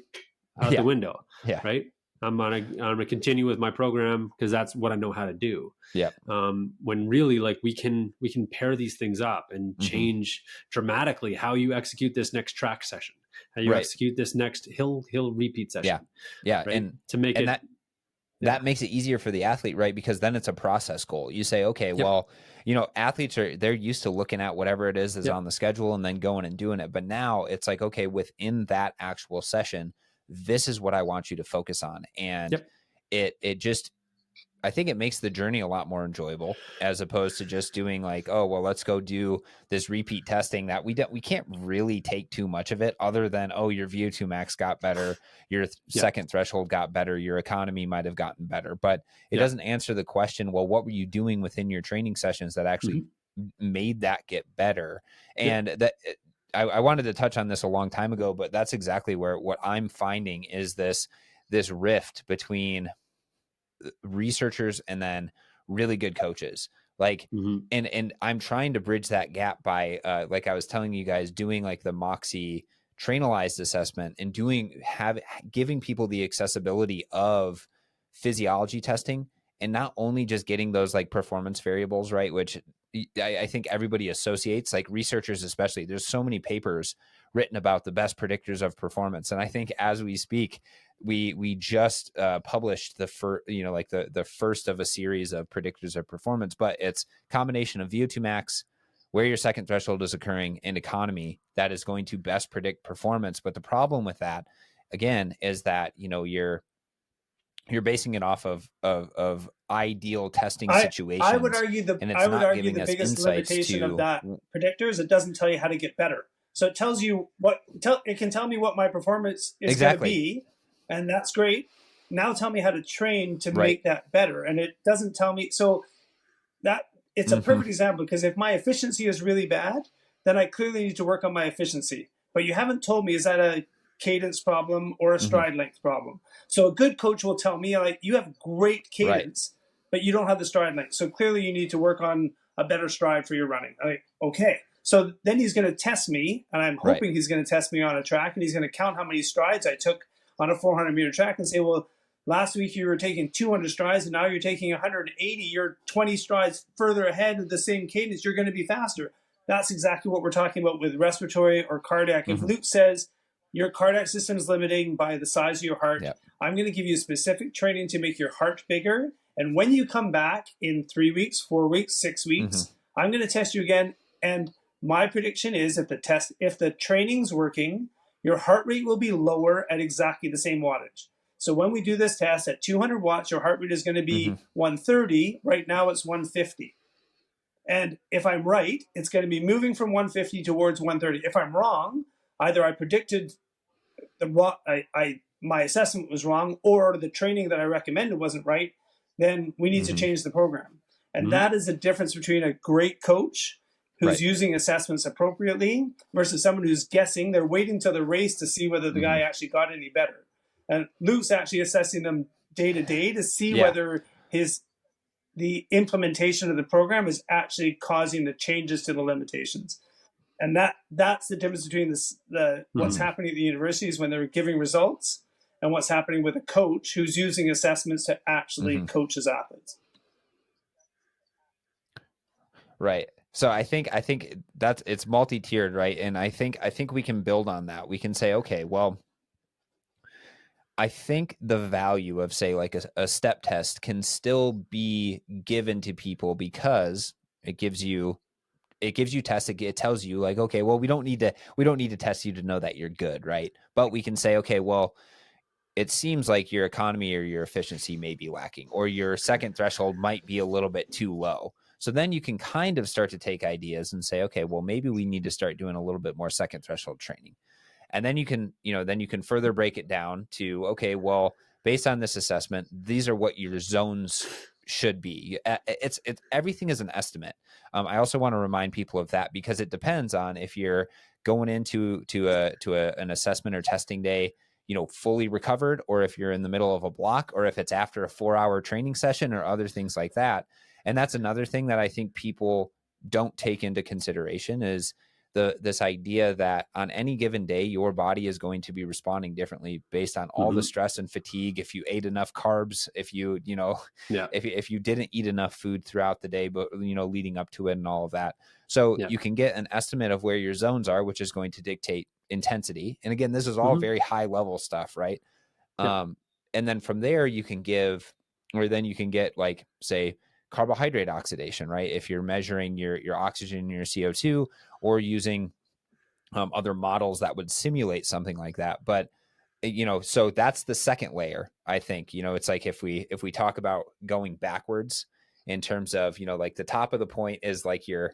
out the window. Yeah. Right. I'm gonna continue with my program because that's what I know how to do. Yeah. When really, like, we can pair these things up and change dramatically how you execute this next track session, how you execute this next hill repeat session. Yeah. Yeah. Right? And to make it that makes it easier for the athlete, right? Because then it's a process goal. You say, okay, well, you know, athletes they're used to looking at whatever it is on the schedule and then going and doing it. But now it's like, okay, within that actual session, this is what I want you to focus on. And it just, I think it makes the journey a lot more enjoyable, as opposed to just doing like, oh, well, let's go do this repeat testing that we can't really take too much of it, other than, oh, your VO2 max got better, your second threshold got better, your economy might have gotten better, but it doesn't answer the question, well, what were you doing within your training sessions that actually made that get better? And that I wanted to touch on this a long time ago, but that's exactly where what I'm finding is this rift between researchers and then really good coaches, like and I'm trying to bridge that gap by like I was telling you guys, doing like the Moxie Trainalized assessment and giving people the accessibility of physiology testing, and not only just getting those like performance variables, right, which I think everybody associates, like researchers especially. There's so many papers written about the best predictors of performance, and I think as we speak, we just published the first of a series of predictors of performance, but it's combination of VO2 max, where your second threshold is occurring, and economy that is going to best predict performance. But the problem with that, again, is that, you know, you're basing it off of ideal testing situations. I would argue the biggest limitation of that predictor is it doesn't tell you how to get better. So it tells you it can tell me what my performance is going to be, and that's great. Now tell me how to train to make that better. And it doesn't tell me. So that it's a perfect example, because if my efficiency is really bad, then I clearly need to work on my efficiency. But you haven't told me, is that a cadence problem or a stride length problem? So a good coach will tell me, like, you have great cadence, but you don't have the stride length. So clearly you need to work on a better stride for your running. Like, okay. So then he's going to test me, and I'm hoping he's going to test me on a track, and he's going to count how many strides I took on a 400-meter track and say, well, last week you were taking 200 strides, and now you're taking 180. You're 20 strides further ahead of the same cadence. You're going to be faster. That's exactly what we're talking about with respiratory or cardiac. If Luke says your cardiac system is limiting by the size of your heart, I'm going to give you specific training to make your heart bigger. And when you come back in 3 weeks, 4 weeks, 6 weeks, I'm going to test you again. And my prediction is if the training's working, your heart rate will be lower at exactly the same wattage. So when we do this test at 200 watts, your heart rate is going to be 130. Right now it's 150. And if I'm right, it's going to be moving from 150 towards 130. If I'm wrong, either I predicted my assessment was wrong, or the training that I recommended wasn't right, then we need to change the program. And that is the difference between a great coach who's using assessments appropriately versus someone who's guessing. They're waiting till the race to see whether the guy actually got any better. And Luke's actually assessing them day to day to see whether the implementation of the program is actually causing the changes to the limitations. And that's the difference between what's happening at the universities when they're giving results and what's happening with a coach who's using assessments to actually coach his athletes. Right. So I think it's multi-tiered, right? And I think we can build on that. We can say, okay, well, I think the value of, say, like a step test can still be given to people because it gives you tests. It tells you, like, okay, well, we don't need to test you to know that you're good, right? But we can say, okay, well, it seems like your economy or your efficiency may be lacking, or your second threshold might be a little bit too low. So then you can kind of start to take ideas and say, okay, well, maybe we need to start doing a little bit more second threshold training. And then you can further break it down to, okay, well, based on this assessment, these are what your zones should be. It's everything is an estimate. I also want to remind people of that, because it depends on if you're going into an assessment or testing day, fully recovered, or if you're in the middle of a block, or if it's after a 4-hour training session or other things like that. And that's another thing that I think people don't take into consideration, is this idea that on any given day, your body is going to be responding differently based on all the stress and fatigue. If you ate enough carbs, if you didn't eat enough food throughout the day, but leading up to it and all of that. So you can get an estimate of where your zones are, which is going to dictate intensity. And again, this is all very high level stuff, right? And then from there you can get like, say, carbohydrate oxidation, right? If you're measuring your oxygen and your CO2, or using other models that would simulate something like that. But so that's the second layer. I think it's like, if we talk about going backwards in terms of like the top of the point is like your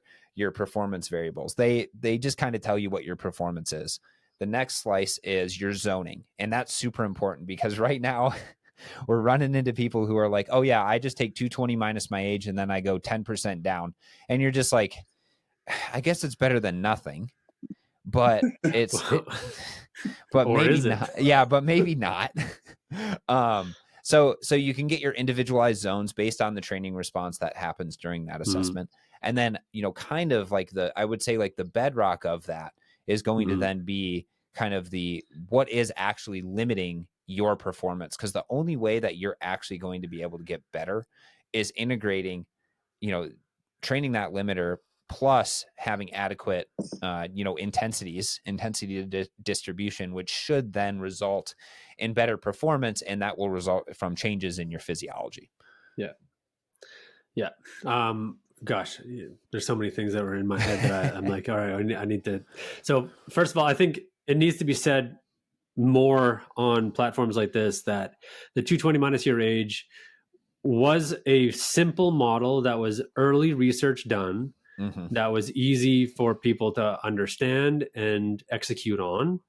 performance variables. They just kind of tell you what your performance is. The next slice is your zoning, and that's super important, because right now we're running into people who are like, oh yeah, I just take 220 minus my age and then I go 10% down. And you're just like, I guess it's better than nothing, but but maybe not. Yeah, but maybe not. So you can get your individualized zones based on the training response that happens during that assessment. And then, kind of like I would say like the bedrock of that is going to then be kind of what is actually limiting your performance. Because the only way that you're actually going to be able to get better is integrating, training that limiter, plus having adequate, intensity distribution, which should then result in better performance. And that will result from changes in your physiology. Yeah. Yeah. Gosh, there's so many things that were in my head that I'm like, all right, I need to. So first of all, I think it needs to be said more on platforms like this, that the 220 minus your age was a simple model that was early research done, that was easy for people to understand and execute on.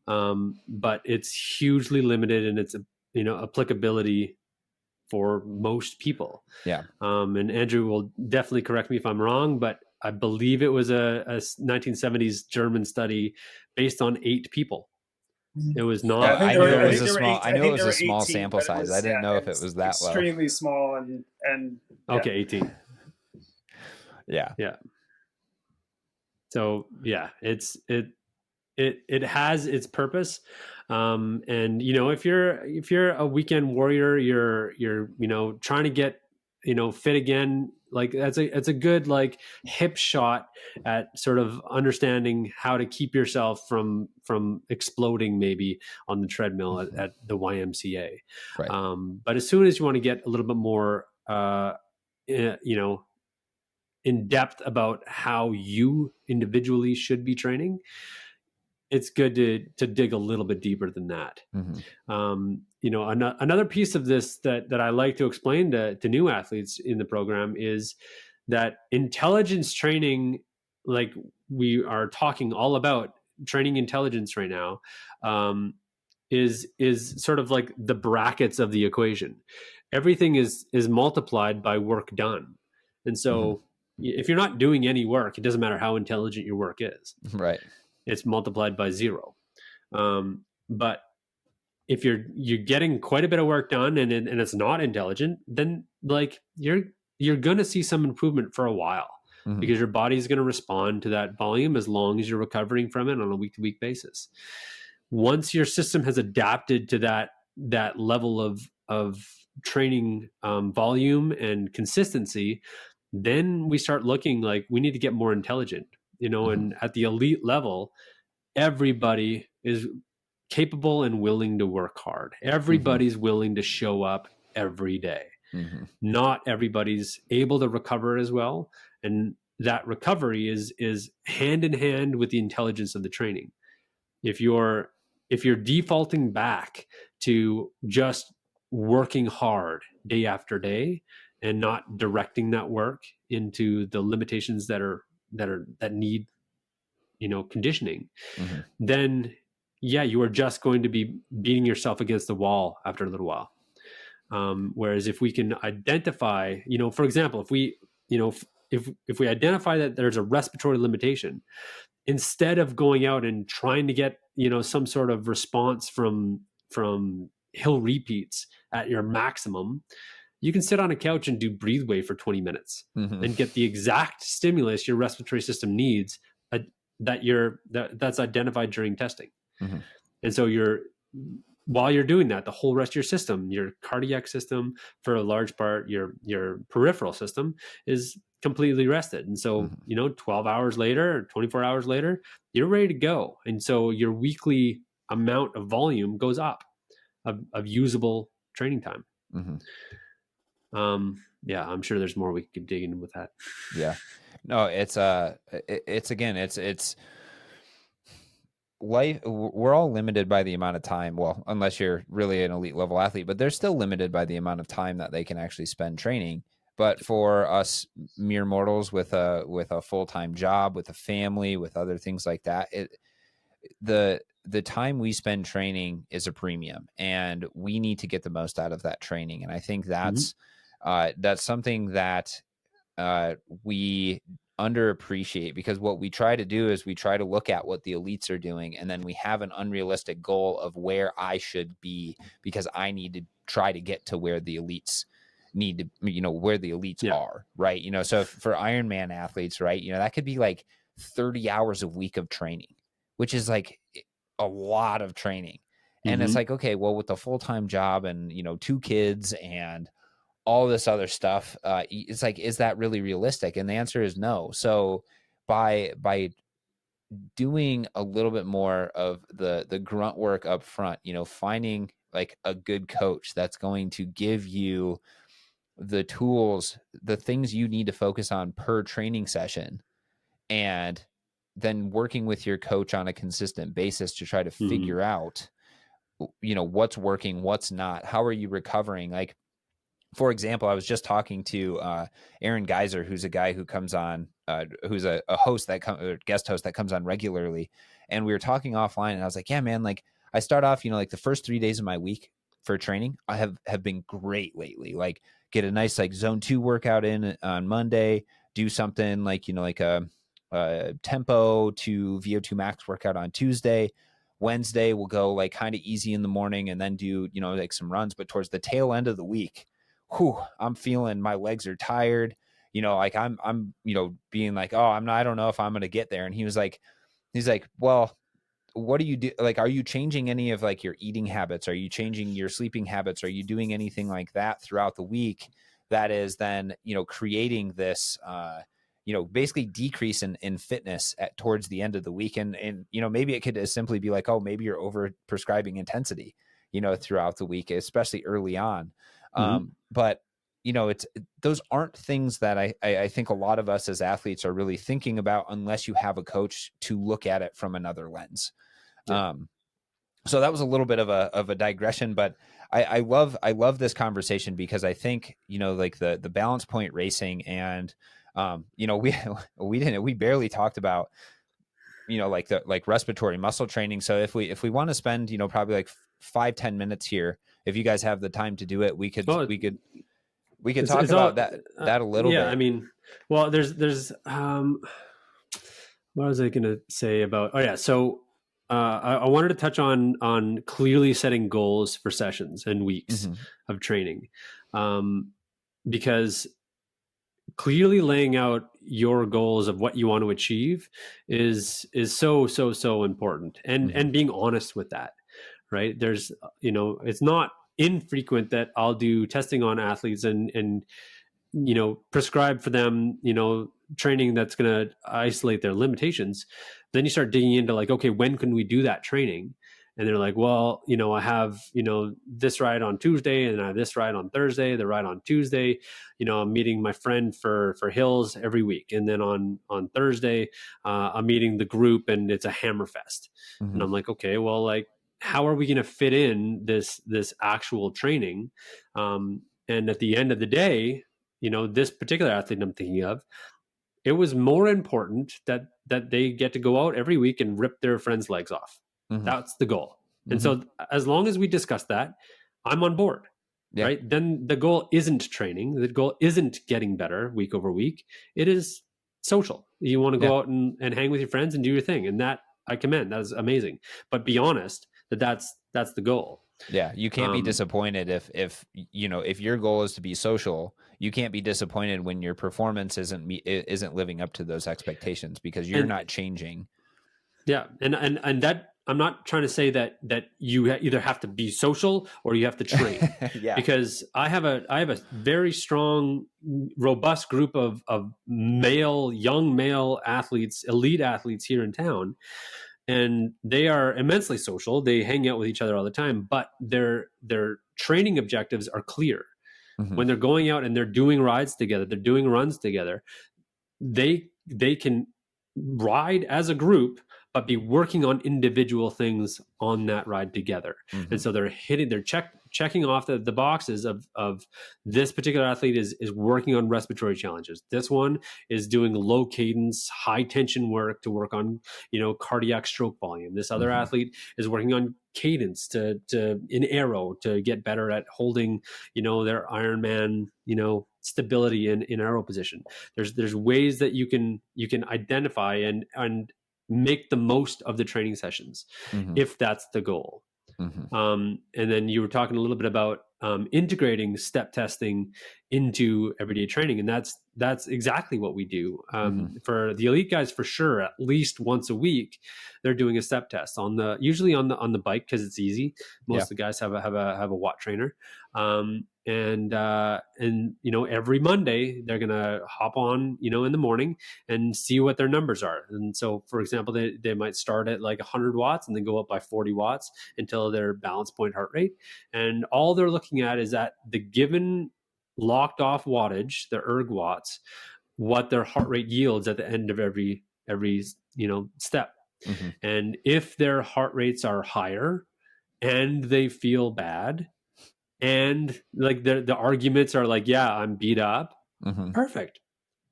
But it's hugely limited in its applicability for most people. Yeah. And Andrew will definitely correct me if I'm wrong, but I believe it was a 1970s German study based on 8 people. It was not. Yeah, I knew it was a small 18, sample size. I didn't know if it was that low. Extremely small and okay, 18. Yeah. Yeah. So yeah, it has its purpose. And if you're a weekend warrior, you're trying to get fit again, like it's a good like hip shot at sort of understanding how to keep yourself from exploding maybe on the treadmill at the YMCA. Right. But as soon as you want to get a little bit more in depth about how you individually should be training, it's good to dig a little bit deeper than that. Another piece of this that I like to explain to new athletes in the program is that intelligence training, like we are talking all about training intelligence right now, is sort of like the brackets of the equation. Everything is multiplied by work done. And so if you're not doing any work, it doesn't matter how intelligent your work is. Right. It's multiplied by 0. But if you're getting quite a bit of work done and it's not intelligent, then like you're going to see some improvement for a while, because your body's going to respond to that volume as long as you're recovering from it on a week-to-week basis. Once your system has adapted to that level of training volume and consistency, then we start looking like we need to get more intelligent. And at the elite level, everybody is capable and willing to work hard. Everybody's willing to show up every day. Not everybody's able to recover as well. And that recovery is hand in hand with the intelligence of the training. If you're defaulting back to just working hard day after day and not directing that work into the limitations that need conditioning, then yeah, you are just going to be beating yourself against the wall after a little while. Whereas if we can identify, for example, if we, if we identify that there's a respiratory limitation, instead of going out and trying to get, some sort of response from hill repeats at your maximum, you can sit on a couch and do breathe wave for 20 minutes and get the exact stimulus your respiratory system needs, that's identified during testing. And so while you're doing that, the whole rest of your system, your cardiac system, for a large part, your peripheral system is completely rested. And so, 12 hours later or 24 hours later, you're ready to go. And so your weekly amount of volume goes up of usable training time. Yeah, I'm sure there's more we could dig in with that. Yeah, no, it's life. We're all limited by the amount of time. Well, unless you're really an elite level athlete, but they're still limited by the amount of time that they can actually spend training. But for us mere mortals with a full-time job, with a family, with other things like that, the time we spend training is a premium, and we need to get the most out of that training. And I think that's something that we underappreciate, because what we try to do is we try to look at what the elites are doing, and then we have an unrealistic goal of where I should be, because I need to try to get to where the elites need to, where the elites are, right? So for Ironman athletes, right, that could be like 30 hours a week of training, which is like a lot of training. And it's like, okay, well, with the full-time job and, 2 kids and all this other stuff, it's like, is that really realistic? And the answer is no. So by doing a little bit more of the grunt work up front, finding like a good coach that's going to give you the tools, the things you need to focus on per training session, and then working with your coach on a consistent basis to try to figure out, what's working, what's not, how are you recovering? Like, for example, I was just talking to Aaron Geyser, who's a guy who comes on, who's a host guest host that comes on regularly. And we were talking offline, and I was like, yeah, man, like I start off, like the first 3 days of my week for training, I have been great lately. Like, get a nice like zone 2 workout in on Monday, do something like, like a tempo to VO2 max workout on Tuesday. Wednesday we'll go like kind of easy in the morning and then do, like some runs. But towards the tail end of the week, I'm feeling my legs are tired, like I'm, being like, oh, I don't know if I'm going to get there. And he's like, well, what do you do? Like, are you changing any of like your eating habits? Are you changing your sleeping habits? Are you doing anything like that throughout the week that is then, creating this, basically decrease in fitness towards the end of the week? And, maybe it could simply be like, oh, maybe you're over prescribing intensity, throughout the week, especially early on. But those aren't things that I think a lot of us as athletes are really thinking about, unless you have a coach to look at it from another lens. So that was a little bit of a digression, but I love this conversation, because I think, like the balance point racing, and we barely talked about, like respiratory muscle training. So if we want to spend, probably like 5-10 minutes here, if you guys have the time to do it, we could talk about that a little bit. I mean, well, there's what was I going to say about? Oh yeah, so I wanted to touch on clearly setting goals for sessions and weeks of training, because clearly laying out your goals of what you want to achieve is so important, and being honest with that, right? There's, it's not infrequent that I'll do testing on athletes and prescribe for them, training that's going to isolate their limitations. Then you start digging into like, okay, when can we do that training? And they're like, well, I have, this ride on Tuesday, and I have this ride on Thursday, the ride on Tuesday, I'm meeting my friend for hills every week. And then on Thursday, I'm meeting the group, and it's a hammer fest. And I'm like, okay, well, like, how are we going to fit in this actual training? And at the end of the day, this particular athlete I'm thinking of, it was more important that they get to go out every week and rip their friends' legs off. That's the goal. And so as long as we discuss that, I'm on board. Yeah. right? Then the goal isn't training. The goal isn't getting better week over week. It is social. You want to go out and hang with your friends and do your thing. And that I commend. That is amazing. But be honest that's the goal. Yeah, you can't be disappointed if if your goal is to be social, you can't be disappointed when your performance isn't living up to those expectations, because you're not changing. Yeah, and that, I'm not trying to say that you either have to be social or you have to train. Yeah. Because I have a very strong, robust group of young male athletes, elite athletes here in town. And they are immensely social. They hang out with each other all the time, but their training objectives are clear. Mm-hmm. When they're going out and they're doing rides together, they're doing runs together, they can ride as a group, but be working on individual things on that ride together. Mm-hmm. And so they're checking off the boxes of this particular athlete is working on respiratory challenges. This one is doing low cadence, high tension work to work on, cardiac stroke volume. This other Mm-hmm. athlete is working on cadence to in aero to get better at holding, their Ironman, stability in aero position. There's ways that you can identify and make the most of the training sessions, Mm-hmm. if that's the goal. Mm-hmm. And then you were talking a little bit about integrating step testing into everyday training, and that's exactly what we do. For the elite guys, for sure, at least once a week, they're doing a step test usually on the bike, because it's easy. Most of the guys have a watt trainer, and every Monday they're gonna hop on in the morning and see what their numbers are. And so, for example, they might start at like 100 watts and then go up by 40 watts until their balance point heart rate, and all they're looking at is at the given locked off wattage, the erg watts, what their heart rate yields at the end of every step. Mm-hmm. And if their heart rates are higher and they feel bad, and like the arguments are like, yeah, I'm beat up, Mm-hmm. perfect.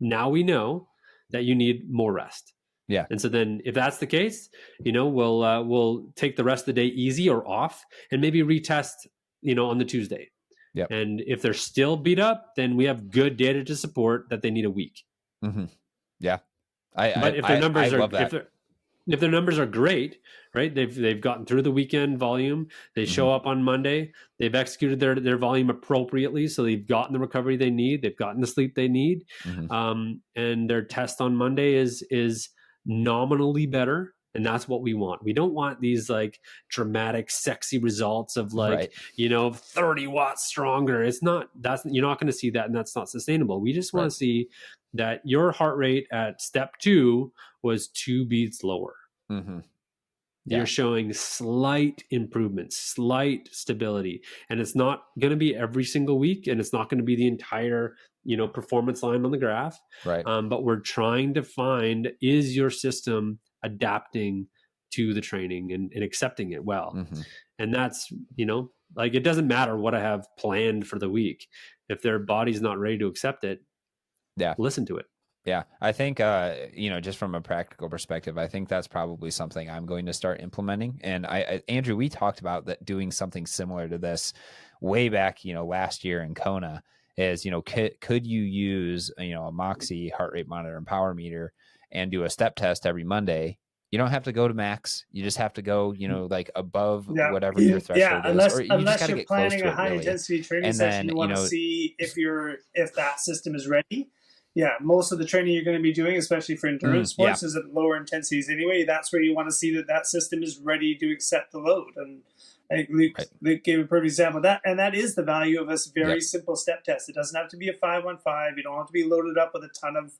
Now we know that you need more rest. Yeah. And so then if that's the case, we'll take the rest of the day easy or off and maybe retest, on the Tuesday. Yep. And if they're still beat up, then we have good data to support that they need a week. Mm-hmm. Yeah. But if their numbers love that. If their numbers are great, right? They've gotten through the weekend volume. They show up on Monday. They've executed their volume appropriately, so they've gotten the recovery they need. They've gotten the sleep they need, and their test on Monday is nominally better, and that's what we want. We don't want these like dramatic, sexy results of like 30 watts stronger. You're not going to see that, and that's not sustainable. We just want to see that your heart rate at step 2 was 2 beats lower. Mm-hmm. You're showing slight improvements, slight stability, and it's not going to be every single week, and it's not going to be the entire performance line on the graph. Right. But we're trying to find, is your system adapting to the training and accepting it well? Mm-hmm. And that's like, it doesn't matter what I have planned for the week. If their body's not ready to accept it, listen to it. Yeah, I think, just from a practical perspective, I think that's probably something I'm going to start implementing. And Andrew, we talked about that, doing something similar to this way back, last year in Kona. Is, could you use, a Moxie heart rate monitor and power meter and do a step test every Monday? You don't have to go to max. You just have to go, like above whatever your threshold is. Or you unless just you're get planning close to a high it, really. intensity training And session, then, you want to see if that system is ready. Yeah, most of the training you're going to be doing, especially for endurance sports, is at lower intensities anyway. That's where you want to see that system is ready to accept the load. And I think Luke gave a perfect example of that. And that is the value of a very simple step test. It doesn't have to be a 5-on-5. You don't have to be loaded up with a ton of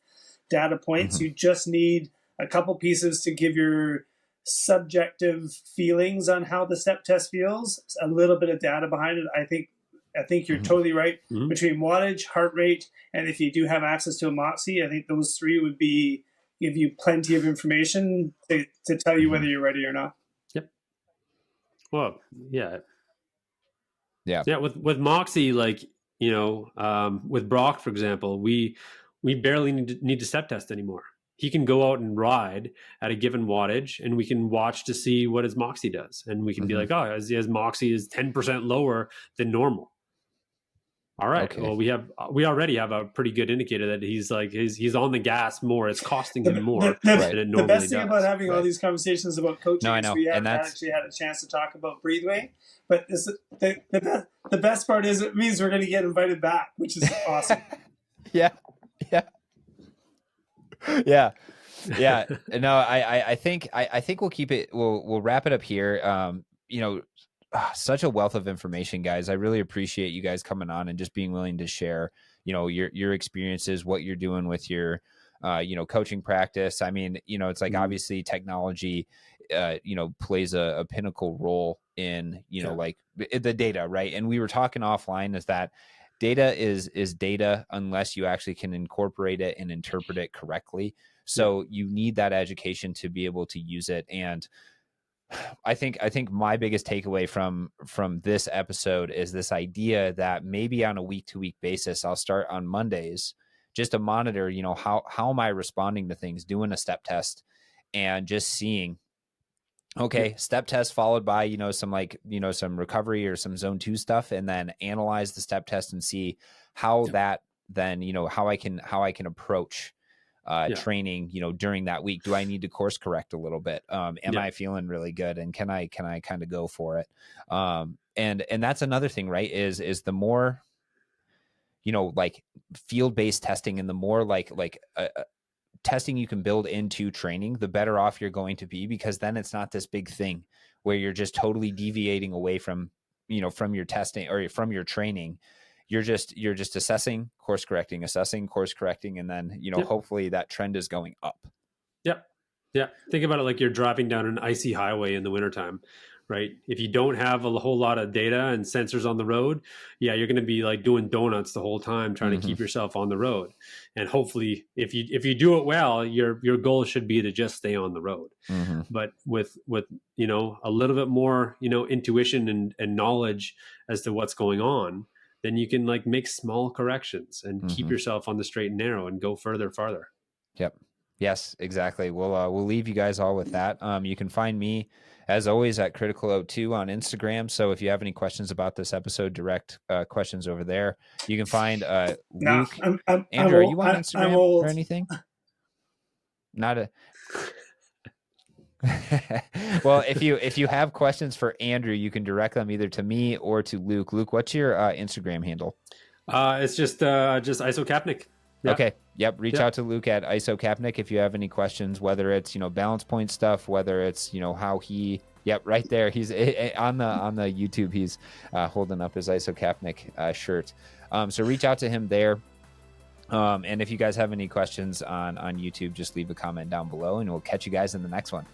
data points. Mm-hmm. You just need a couple pieces to give your subjective feelings on how the step test feels, a little bit of data behind it. I think you're totally right. Mm-hmm. Between wattage, heart rate, and if you do have access to a Moxie, I think those three would give you plenty of information to tell you whether you're ready or not. Yep. Well, yeah. Yeah. With Moxie, like, with Brock, for example, we barely need to step test anymore. He can go out and ride at a given wattage, and we can watch to see what his Moxie does. And we can be like, his Moxie is 10% lower than normal. All right. Okay. Well, we already have a pretty good indicator that he's on the gas more. It's costing him more than it The normally best thing does. about having all Right. these conversations about coaching No, I is know. we And haven't that's, actually had a chance to talk about breathe weight. But the best part is it means we're going to get invited back, which is awesome. yeah. Yeah. Yeah. Yeah. No, I think we'll keep it, we'll wrap it up here. You know, such a wealth of information, guys. I really appreciate you guys coming on and just being willing to share, you know, your experiences, what you're doing with your, you know, coaching practice. I mean, you know, it's like obviously technology, you know, plays a pinnacle role in, you know, like the data, right? And we were talking offline is that data is data unless you actually can incorporate it and interpret it correctly. So you need that education to be able to use it. And I think my biggest takeaway from this episode is this idea that maybe on a week to week basis, I'll start on Mondays just to monitor, you know, how am I responding to things, doing a step test and just seeing, okay, step test followed by, you know, some like, you know, some recovery or some zone 2 stuff, and then analyze the step test and see how that then, you know, how I can approach training, you know, during that week. Do I need to course correct a little bit? Am I feeling really good? And can I kind of go for it? And that's another thing, right? Is the more, you know, like field-based testing and the more like testing you can build into training, the better off you're going to be, because then it's not this big thing where you're just totally deviating away from, you know, from your testing or from your training. You're just assessing, course correcting, and then, you know, hopefully that trend is going up. Yep. Yeah. Think about it like you're driving down an icy highway in the wintertime, right? If you don't have a whole lot of data and sensors on the road, you're going to be like doing donuts the whole time trying to keep yourself on the road. And hopefully if you do it well, your goal should be to just stay on the road. But with, you know, a little bit more, you know, intuition and knowledge as to what's going on, then you can like make small corrections and keep yourself on the straight and narrow and go farther. Yep. Yes, exactly. We'll leave you guys all with that. You can find me as always at Critical02 on Instagram. So if you have any questions about this episode, direct questions over there. You can find Luke. Andrew, are you on Instagram or anything? Not a. Well, if you have questions for Andrew, you can direct them either to me or to Luke. Luke, what's your Instagram handle? It's just isokapnick. Yeah. Okay. Yep. Reach out to Luke at isokapnick if you have any questions, whether it's, you know, balance point stuff, whether it's, you know, how he. Yep, right there. He's on the YouTube. He's holding up his isokapnick shirt. So reach out to him there. And if you guys have any questions on YouTube, just leave a comment down below, and we'll catch you guys in the next one.